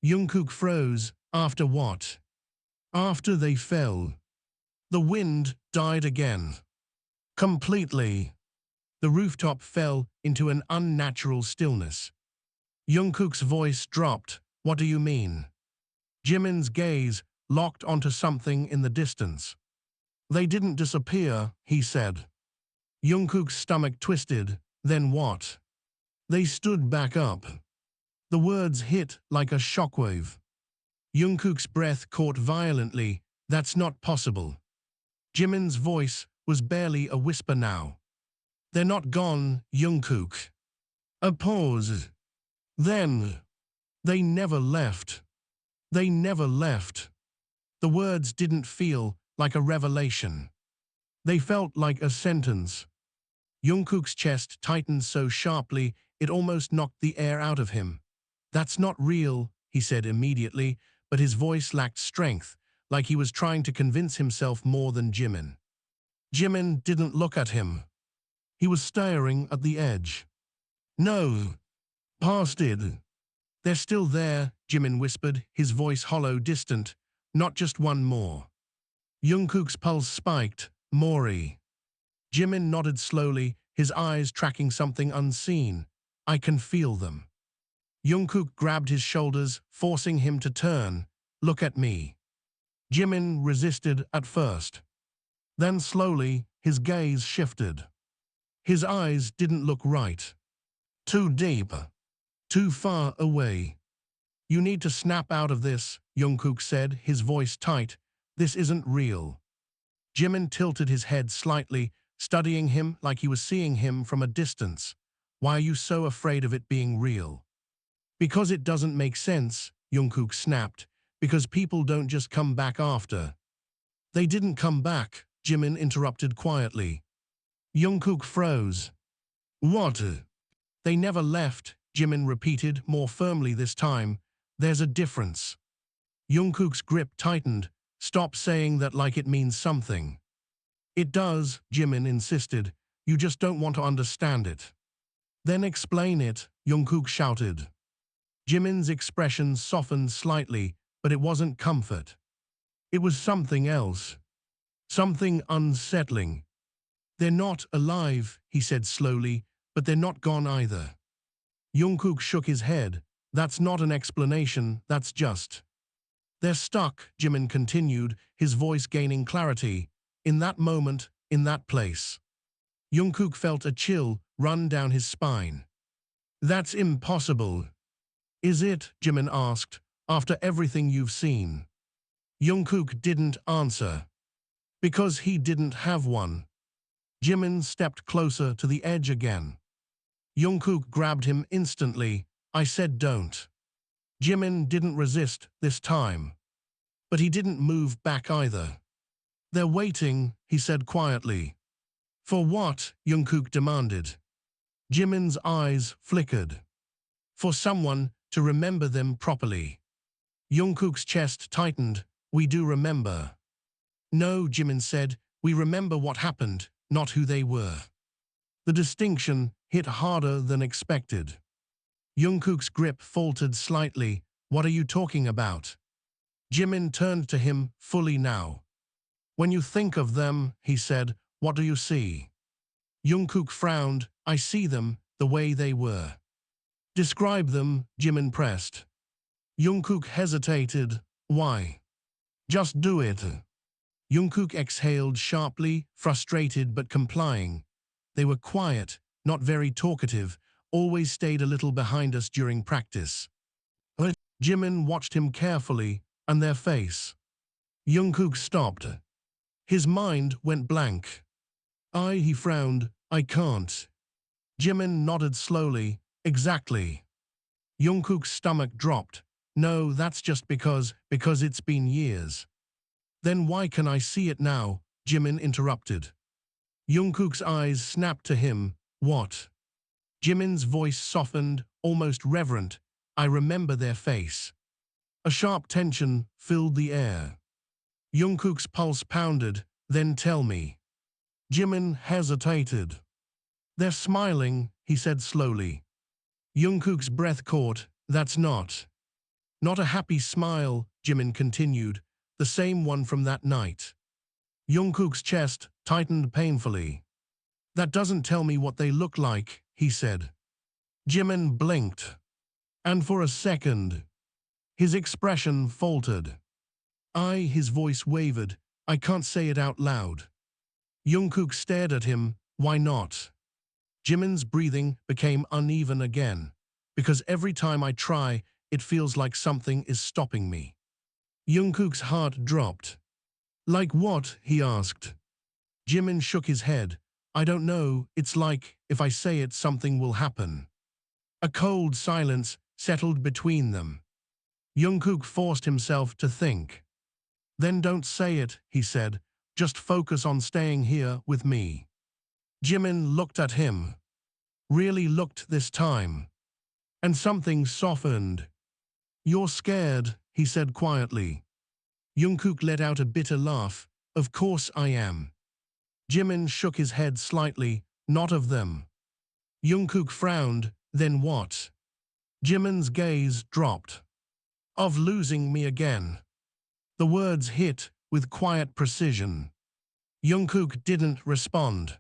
Jungkook froze. After what? After they fell. The wind died again. Completely. The rooftop fell into an unnatural stillness. Jungkook's voice dropped. What do you mean? Jimin's gaze locked onto something in the distance. They didn't disappear, he said. Jungkook's stomach twisted. Then what? They stood back up. The words hit like a shockwave. Jungkook's breath caught violently. That's not possible. Jimin's voice was barely a whisper now. They're not gone, Jungkook. A pause. Then. They never left. They never left. The words didn't feel like a revelation. They felt like a sentence. Jungkook's chest tightened so sharply it almost knocked the air out of him. That's not real, he said immediately, but his voice lacked strength, like he was trying to convince himself more than Jimin. Jimin didn't look at him. He was staring at the edge. No. Past it. They're still there, Jimin whispered, his voice hollow, distant. Not just one more. Jungkook's pulse spiked. Mori. Jimin nodded slowly, his eyes tracking something unseen. I can feel them. Jungkook grabbed his shoulders, forcing him to turn. Look at me. Jimin resisted at first. Then slowly, his gaze shifted. His eyes didn't look right. Too deep. Too far away. You need to snap out of this, Jungkook said, his voice tight. This isn't real. Jimin tilted his head slightly, studying him like he was seeing him from a distance. Why are you so afraid of it being real? Because it doesn't make sense, Jungkook snapped. Because people don't just come back after. They didn't come back, Jimin interrupted quietly. Jungkook froze. What? They never left, Jimin repeated, more firmly this time. There's a difference. Jungkook's grip tightened. Stop saying that like it means something. It does, Jimin insisted. You just don't want to understand it. Then explain it, Jungkook shouted. Jimin's expression softened slightly, but it wasn't comfort. It was something else. Something unsettling. They're not alive, he said slowly, but they're not gone either. Jungkook shook his head. That's not an explanation, that's just. They're stuck, Jimin continued, his voice gaining clarity. In that moment, in that place. Jungkook felt a chill run down his spine. That's impossible. Is it? Jimin asked, after everything you've seen. Jungkook didn't answer. Because he didn't have one. Jimin stepped closer to the edge again. Jungkook grabbed him instantly. I said don't. Jimin didn't resist this time. But he didn't move back either. They're waiting, he said quietly. For what? Jungkook demanded. Jimin's eyes flickered. For someone to remember them properly. Jungkook's chest tightened. We do remember. No, Jimin said. We remember what happened, not who they were. The distinction hit harder than expected. Jungkook's grip faltered slightly. What are you talking about? Jimin turned to him fully now. When you think of them, he said, what do you see? Jungkook frowned. I see them the way they were. Describe them, Jimin pressed. Jungkook hesitated. Why? Just do it. Jungkook exhaled sharply, frustrated but complying. They were quiet, not very talkative, always stayed a little behind us during practice. But Jimin watched him carefully, and their face. Jungkook stopped. His mind went blank. He frowned. I can't. Jimin nodded slowly. Exactly. Jungkook's stomach dropped. No, that's just because it's been years. Then why can I see it now? Jimin interrupted. Jungkook's eyes snapped to him. What? Jimin's voice softened, almost reverent. I remember their face. A sharp tension filled the air. Jungkook's pulse pounded. Then tell me. Jimin hesitated. They're smiling, he said slowly. Jungkook's breath caught. That's not a happy smile, Jimin continued, the same one from that night. Jungkook's chest tightened painfully. That doesn't tell me what they look like, he said. Jimin blinked. And for a second, his expression faltered. His voice wavered. I can't say it out loud. Jungkook stared at him. Why not? Jimin's breathing became uneven again. Because every time I try, it feels like something is stopping me. Jungkook's heart dropped. Like what? He asked. Jimin shook his head. I don't know, it's like, if I say it, something will happen. A cold silence settled between them. Jungkook forced himself to think. Then don't say it, he said. Just focus on staying here with me. Jimin looked at him. Really looked this time. And something softened. You're scared, he said quietly. Jungkook let out a bitter laugh. Of course I am. Jimin shook his head slightly. Not of them. Jungkook frowned. Then what? Jimin's gaze dropped. Of losing me again. The words hit with quiet precision. Jungkook didn't respond.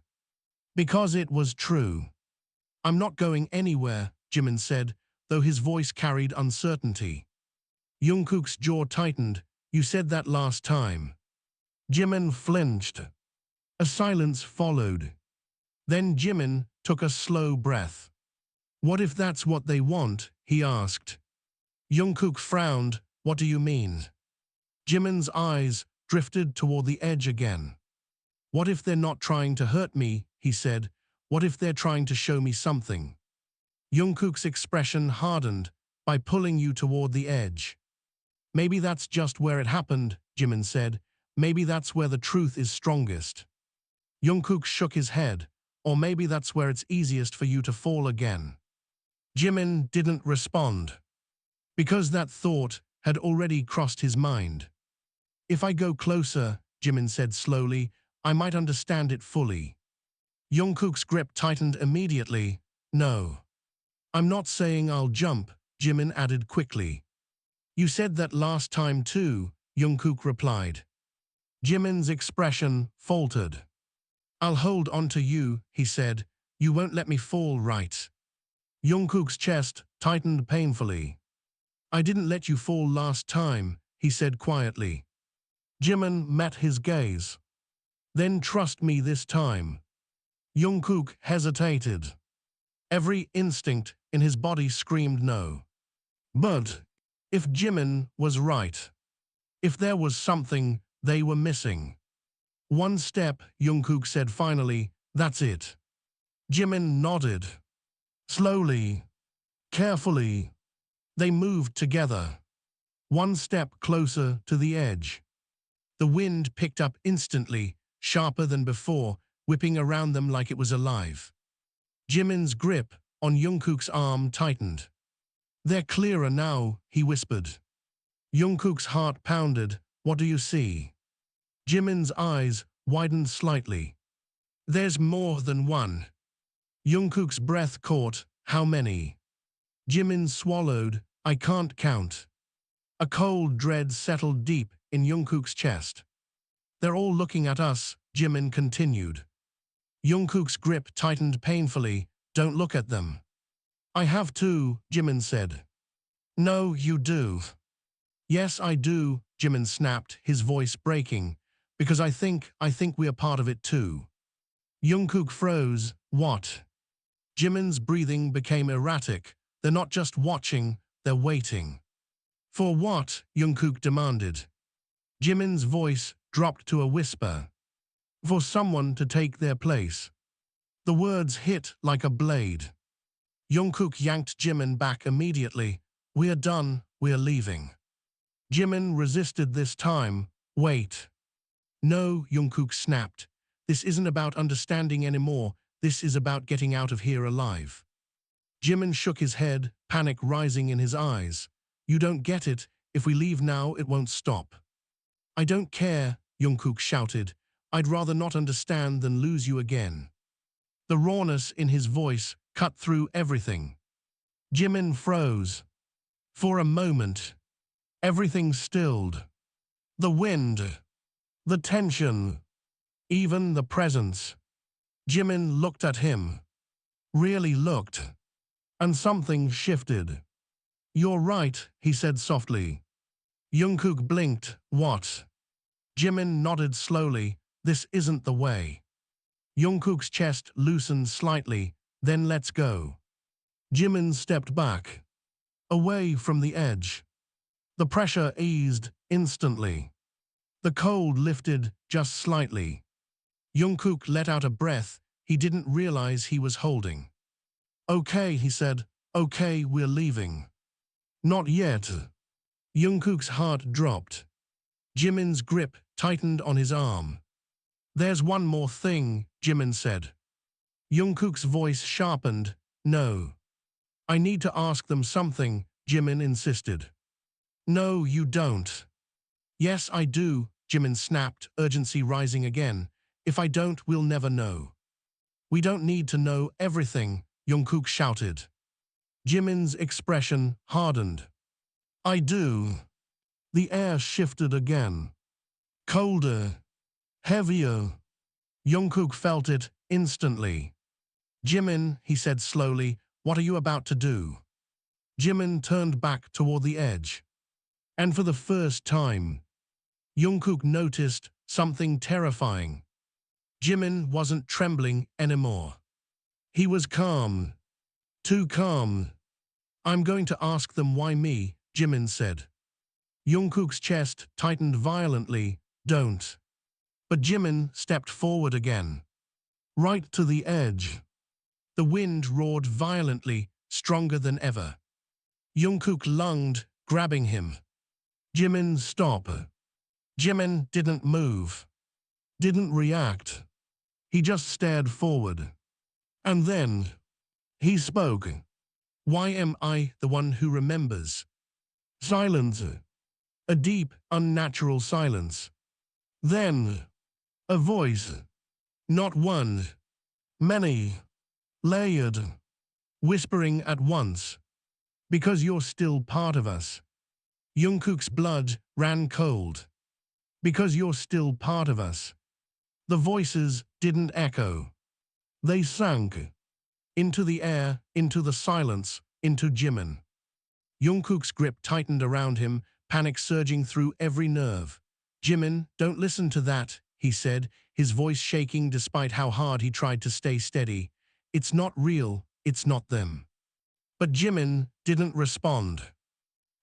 Because it was true. I'm not going anywhere, Jimin said, though his voice carried uncertainty. Jungkook's jaw tightened. You said that last time. Jimin flinched. A silence followed. Then Jimin took a slow breath. What if that's what they want? He asked. Jungkook frowned. What do you mean? Jimin's eyes drifted toward the edge again. What if they're not trying to hurt me? He said. What if they're trying to show me something? Jungkook's expression hardened. By pulling you toward the edge. Maybe that's just where it happened, Jimin said. Maybe that's where the truth is strongest. Jungkook shook his head. Or maybe that's where it's easiest for you to fall again. Jimin didn't respond. Because that thought had already crossed his mind. If I go closer, Jimin said slowly, I might understand it fully. Jungkook's grip tightened immediately. No. I'm not saying I'll jump, Jimin added quickly. You said that last time too, Jungkook replied. Jimin's expression faltered. I'll hold on to you, he said. You won't let me fall, right? Jungkook's chest tightened painfully. I didn't let you fall last time, he said quietly. Jimin met his gaze. Then trust me this time. Jungkook hesitated. Every instinct in his body screamed no. But if Jimin was right, if there was something they were missing. One step, Jungkook said finally, that's it. Jimin nodded. Slowly, carefully, they moved together. One step closer to the edge. The wind picked up instantly, sharper than before, whipping around them like it was alive. Jimin's grip on Jungkook's arm tightened. They're clearer now, he whispered. Jungkook's heart pounded. What do you see? Jimin's eyes widened slightly. There's more than one. Jungkook's breath caught. How many? Jimin swallowed. I can't count. A cold dread settled deep in Jungkook's chest. They're all looking at us, Jimin continued. Jungkook's grip tightened painfully. Don't look at them. I have to, Jimin said. No, you do. Yes, I do, Jimin snapped, his voice breaking. Because I think we are part of it too. Jungkook froze. What? Jimin's breathing became erratic. They're not just watching, they're waiting. For what? Jungkook demanded. Jimin's voice dropped to a whisper. For someone to take their place. The words hit like a blade. Jungkook yanked Jimin back immediately. We are done, we are leaving. Jimin resisted this time. Wait. No, Jungkook snapped. This isn't about understanding anymore. This is about getting out of here alive. Jimin shook his head, panic rising in his eyes. You don't get it. If we leave now, it won't stop. I don't care, Jungkook shouted. I'd rather not understand than lose you again. The rawness in his voice cut through everything. Jimin froze. For a moment, everything stilled. The wind, the tension, even the presence. Jimin looked at him. Really looked. And something shifted. You're right, he said softly. Jungkook blinked. What? Jimin nodded slowly. This isn't the way. Jungkook's chest loosened slightly. Then let's go. Jimin stepped back. Away from the edge. The pressure eased instantly. The cold lifted just slightly. Jungkook let out a breath he didn't realize he was holding. Okay, he said. Okay, we're leaving. Not yet. Jungkook's heart dropped. Jimin's grip tightened on his arm. There's one more thing, Jimin said. Jungkook's voice sharpened. No. I need to ask them something, Jimin insisted. No, you don't. Yes, I do, Jimin snapped, urgency rising again. If I don't, we'll never know. We don't need to know everything, Jungkook shouted. Jimin's expression hardened. I do. The air shifted again. Colder. Heavier. Jungkook felt it instantly. Jimin, he said slowly, what are you about to do? Jimin turned back toward the edge. And for the first time, Jungkook noticed something terrifying. Jimin wasn't trembling anymore. He was calm. Too calm. I'm going to ask them why me, Jimin said. Jungkook's chest tightened violently. Don't. But Jimin stepped forward again. Right to the edge. The wind roared violently, stronger than ever. Jungkook lunged, grabbing him. Jimin, stop. Jimin didn't move. Didn't react. He just stared forward. And then, he spoke. Why am I the one who remembers? Silence. A deep, unnatural silence. Then, a voice. Not one. Many. Layered. Whispering at once. Because you're still part of us. Jungkook's blood ran cold. Because you're still part of us. The voices didn't echo. They sank. Into the air, into the silence, into Jimin. Jungkook's grip tightened around him, panic surging through every nerve. Jimin, don't listen to that, he said, his voice shaking despite how hard he tried to stay steady. It's not real, it's not them. But Jimin didn't respond.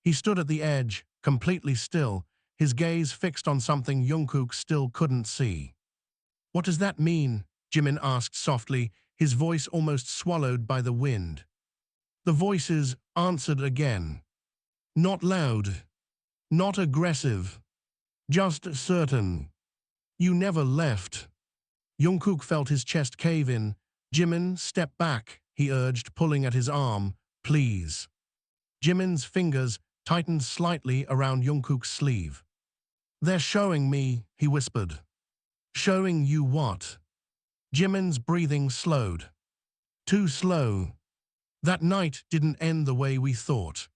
He stood at the edge, completely still, his gaze fixed on something Jungkook still couldn't see. What does that mean? Jimin asked softly, his voice almost swallowed by the wind. The voices answered again. Not loud. Not aggressive. Just certain. You never left. Jungkook felt his chest cave in. Jimin, step back, he urged, pulling at his arm. Please. Jimin's fingers tightened slightly around Jungkook's sleeve. They're showing me, he whispered. Showing you what? Jimin's breathing slowed. Too slow. That night didn't end the way we thought.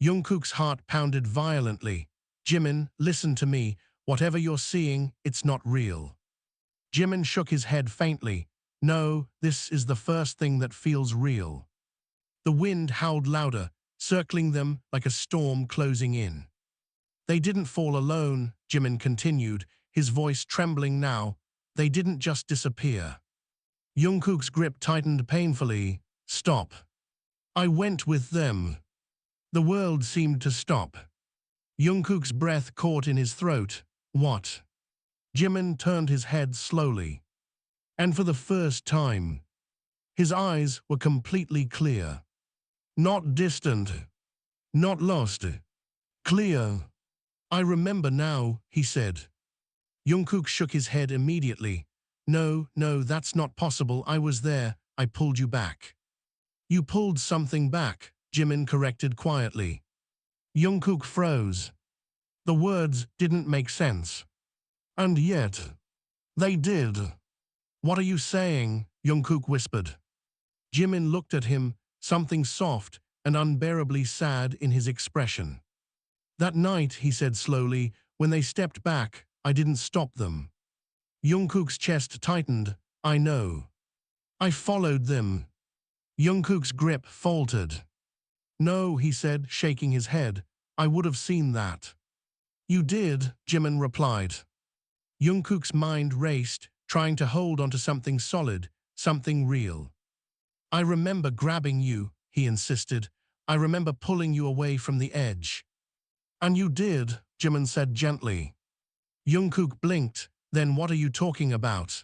Jungkook's heart pounded violently. Jimin, listen to me. Whatever you're seeing, it's not real. Jimin shook his head faintly. No, this is the first thing that feels real. The wind howled louder, circling them like a storm closing in. They didn't fall alone, Jimin continued, his voice trembling now. They didn't just disappear. Jungkook's grip tightened painfully. Stop. I went with them. The world seemed to stop. Jungkook's breath caught in his throat. What? Jimin turned his head slowly. And for the first time, his eyes were completely clear. Not distant. Not lost. Clear. I remember now, he said. Jungkook shook his head immediately. No, no, that's not possible. I was there. I pulled you back. You pulled something back, Jimin corrected quietly. Jungkook froze. The words didn't make sense. And yet, they did. What are you saying? Jungkook whispered. Jimin looked at him, something soft and unbearably sad in his expression. That night, he said slowly, when they stepped back, I didn't stop them. Jungkook's chest tightened. I know. I followed them. Jungkook's grip faltered. No, he said, shaking his head. I would have seen that. You did, Jimin replied. Jungkook's mind raced, trying to hold onto something solid, something real. I remember grabbing you, he insisted. I remember pulling you away from the edge. And you did, Jimin said gently. Jungkook blinked. Then what are you talking about?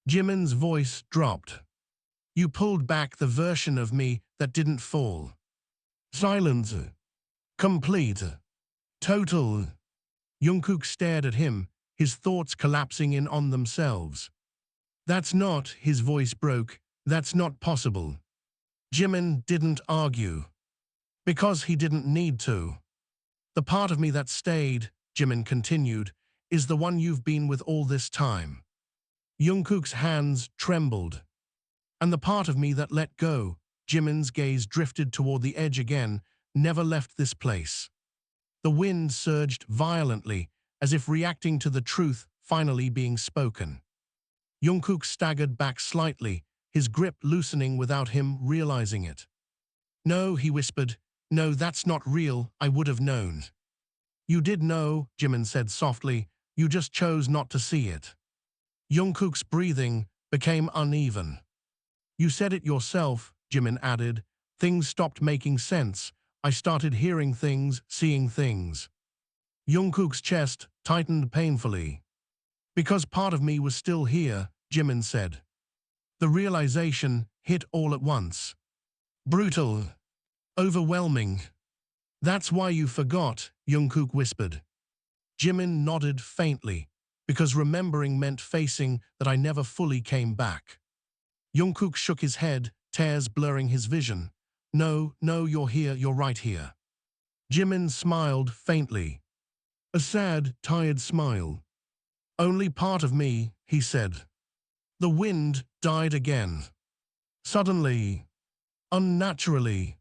Jimin's voice dropped. You pulled back the version of me that didn't fall. Silence. Complete. Total. Jungkook stared at him, his thoughts collapsing in on themselves. That's not, his voice broke, that's not possible. Jimin didn't argue. Because he didn't need to. The part of me that stayed, Jimin continued, is the one you've been with all this time. Jungkook's hands trembled. And the part of me that let go, Jimin's gaze drifted toward the edge again, never left this place. The wind surged violently, as if reacting to the truth finally being spoken. Jungkook staggered back slightly, his grip loosening without him realizing it. No, he whispered. No, that's not real. I would have known. You did know, Jimin said softly. You just chose not to see it. Jungkook's breathing became uneven. You said it yourself, Jimin added. Things stopped making sense. I started hearing things, seeing things. Jungkook's chest tightened painfully. Because part of me was still here, Jimin said. The realization hit all at once. Brutal. Overwhelming. That's why you forgot, Jungkook whispered. Jimin nodded faintly, because remembering meant facing that I never fully came back. Jungkook shook his head, tears blurring his vision. No, no, you're here, you're right here. Jimin smiled faintly. A sad, tired smile. Only part of me, he said. The wind died again. Suddenly. Unnaturally.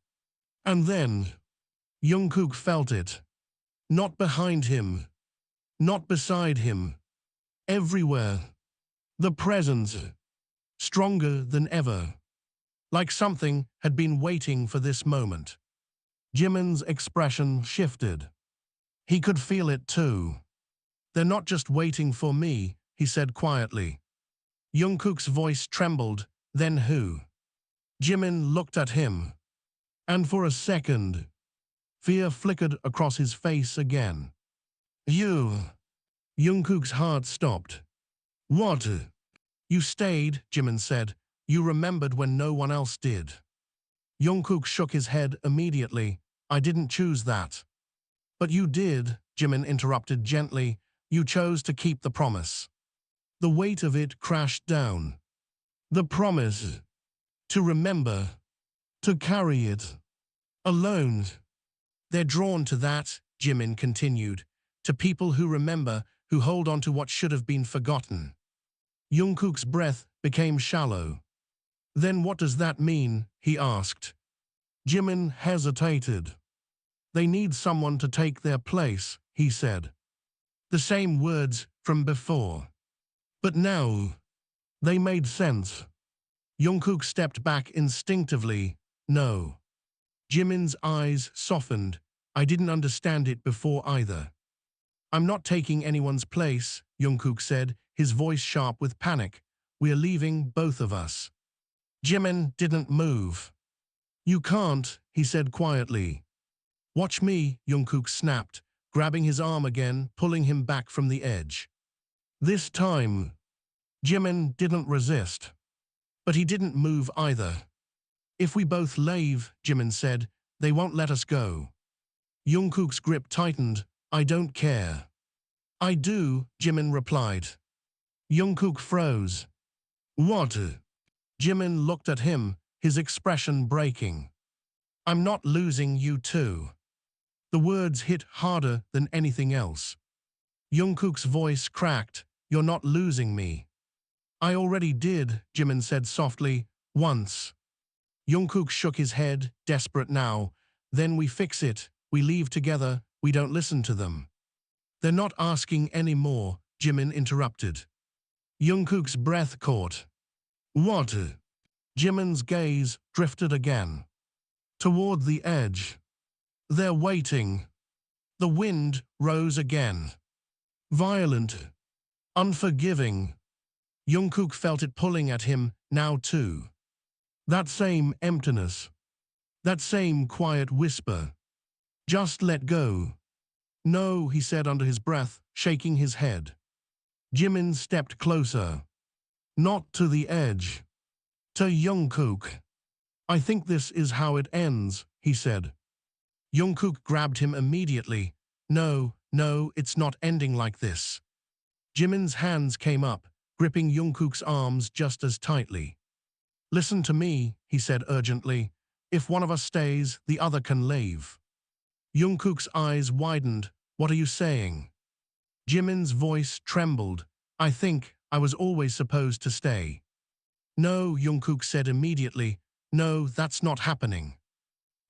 And then. Jungkook felt it. Not behind him. Not beside him. Everywhere. The presence. Stronger than ever. Like something had been waiting for this moment. Jimin's expression shifted. He could feel it too. They're not just waiting for me, he said quietly. Jungkook's voice trembled. Then who? Jimin looked at him. And for a second, fear flickered across his face again. You. Jungkook's heart stopped. What? You stayed, Jimin said. You remembered when no one else did. Jungkook shook his head immediately. I didn't choose that. But you did, Jimin interrupted gently. You chose to keep the promise. The weight of it crashed down. The promise. To remember. To carry it. Alone. They're drawn to that, Jimin continued. To people who remember, who hold on to what should have been forgotten. Jungkook's breath became shallow. Then what does that mean? He asked. Jimin hesitated. They need someone to take their place, he said. The same words from before. But now, they made sense. Jungkook stepped back instinctively. No. Jimin's eyes softened. I didn't understand it before either. I'm not taking anyone's place, Jungkook said, his voice sharp with panic. We're leaving, both of us. Jimin didn't move. You can't, he said quietly. Watch me, Jungkook snapped, grabbing his arm again, pulling him back from the edge. This time, Jimin didn't resist. But he didn't move either. If we both leave, Jimin said, they won't let us go. Jungkook's grip tightened. I don't care. I do, Jimin replied. Jungkook froze. What? Jimin looked at him, his expression breaking. I'm not losing you too. The words hit harder than anything else. Jungkook's voice cracked. You're not losing me. I already did, Jimin said softly, once. Jungkook shook his head, desperate now. Then we fix it, we leave together, we don't listen to them. They're not asking any more, Jimin interrupted. Jungkook's breath caught. What? Jimin's gaze drifted again. Toward the edge. They're waiting. The wind rose again. Violent. Unforgiving. Jungkook felt it pulling at him, now too. That same emptiness. That same quiet whisper. Just let go. No, he said under his breath, shaking his head. Jimin stepped closer. Not to the edge. To Jungkook. I think this is how it ends, he said. Jungkook grabbed him immediately. No, it's not ending like this. Jimin's hands came up, gripping Jungkook's arms just as tightly. Listen to me, he said urgently. If one of us stays, the other can leave. Jungkook's eyes widened. What are you saying? Jimin's voice trembled. I think I was always supposed to stay. No, Jungkook said immediately. No, that's not happening.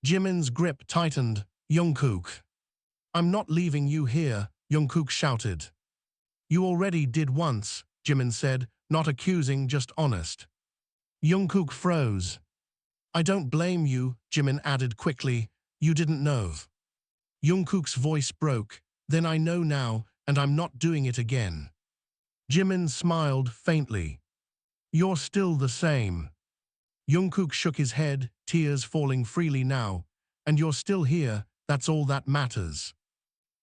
Jimin's grip tightened. Jungkook. I'm not leaving you here, Jungkook shouted. You already did once, Jimin said, not accusing, just honest. Jungkook froze. I don't blame you, Jimin added quickly. You didn't know. Jungkook's voice broke. Then I know now, and I'm not doing it again. Jimin smiled faintly. You're still the same. Jungkook shook his head, tears falling freely now. And you're still here, that's all that matters.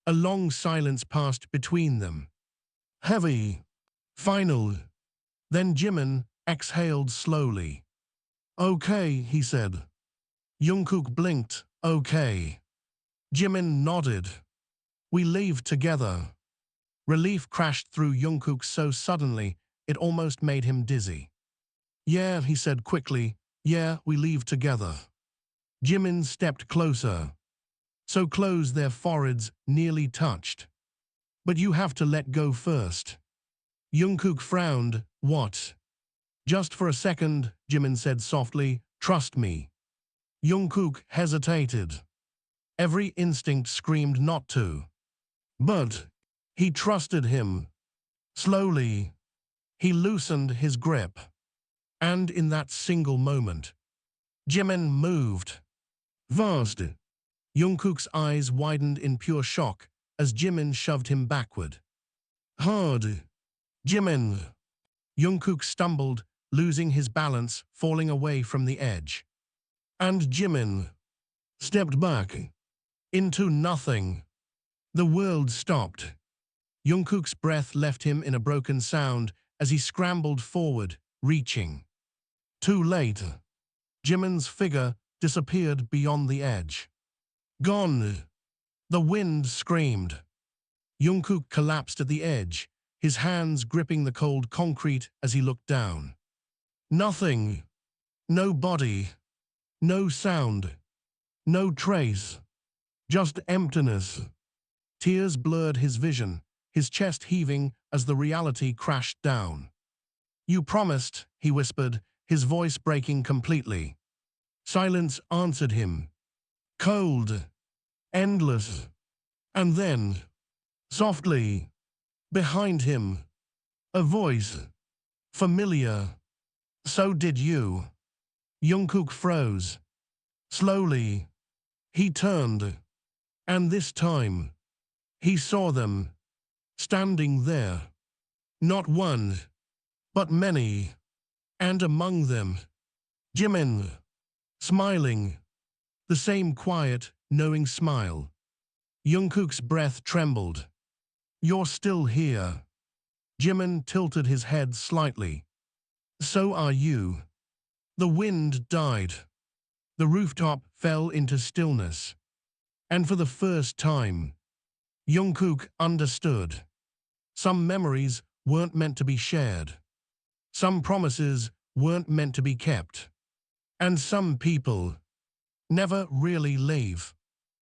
A long silence passed between them. Heavy. Final. Then Jimin exhaled slowly. Okay, he said. Jungkook blinked. Okay. Jimin nodded. We leave together. Relief crashed through Jungkook so suddenly, it almost made him dizzy. Yeah, he said quickly. Yeah, we leave together. Jimin stepped closer. So close their foreheads nearly touched. But you have to let go first. Jungkook frowned. What? Just for a second, Jimin said softly. Trust me. Jungkook hesitated. Every instinct screamed not to. But he trusted him. Slowly, he loosened his grip. And in that single moment, Jimin moved. Vast. Jungkook's eyes widened in pure shock as Jimin shoved him backward. Hard. Jimin. Jungkook stumbled, losing his balance, falling away from the edge. And Jimin stepped back. Into nothing. The world stopped. Jungkook's breath left him in a broken sound as he scrambled forward, reaching. Too late. Jimin's figure disappeared beyond the edge. Gone. The wind screamed. Jungkook collapsed at the edge, his hands gripping the cold concrete as he looked down. Nothing. No body. No sound. No trace. Just emptiness. Tears blurred his vision, his chest heaving as the reality crashed down. You promised, he whispered, his voice breaking completely. Silence answered him. Cold. Endless. And then, softly, behind him, a voice. Familiar. So did you. Jungkook froze. Slowly, he turned. And this time, he saw them, standing there. Not one, but many. And among them, Jimin, smiling. The same quiet, knowing smile. Jungkook's breath trembled. You're still here. Jimin tilted his head slightly. So are you. The wind died. The rooftop fell into stillness. And for the first time, Jungkook understood. Some memories weren't meant to be shared. Some promises weren't meant to be kept. And some people never really leave.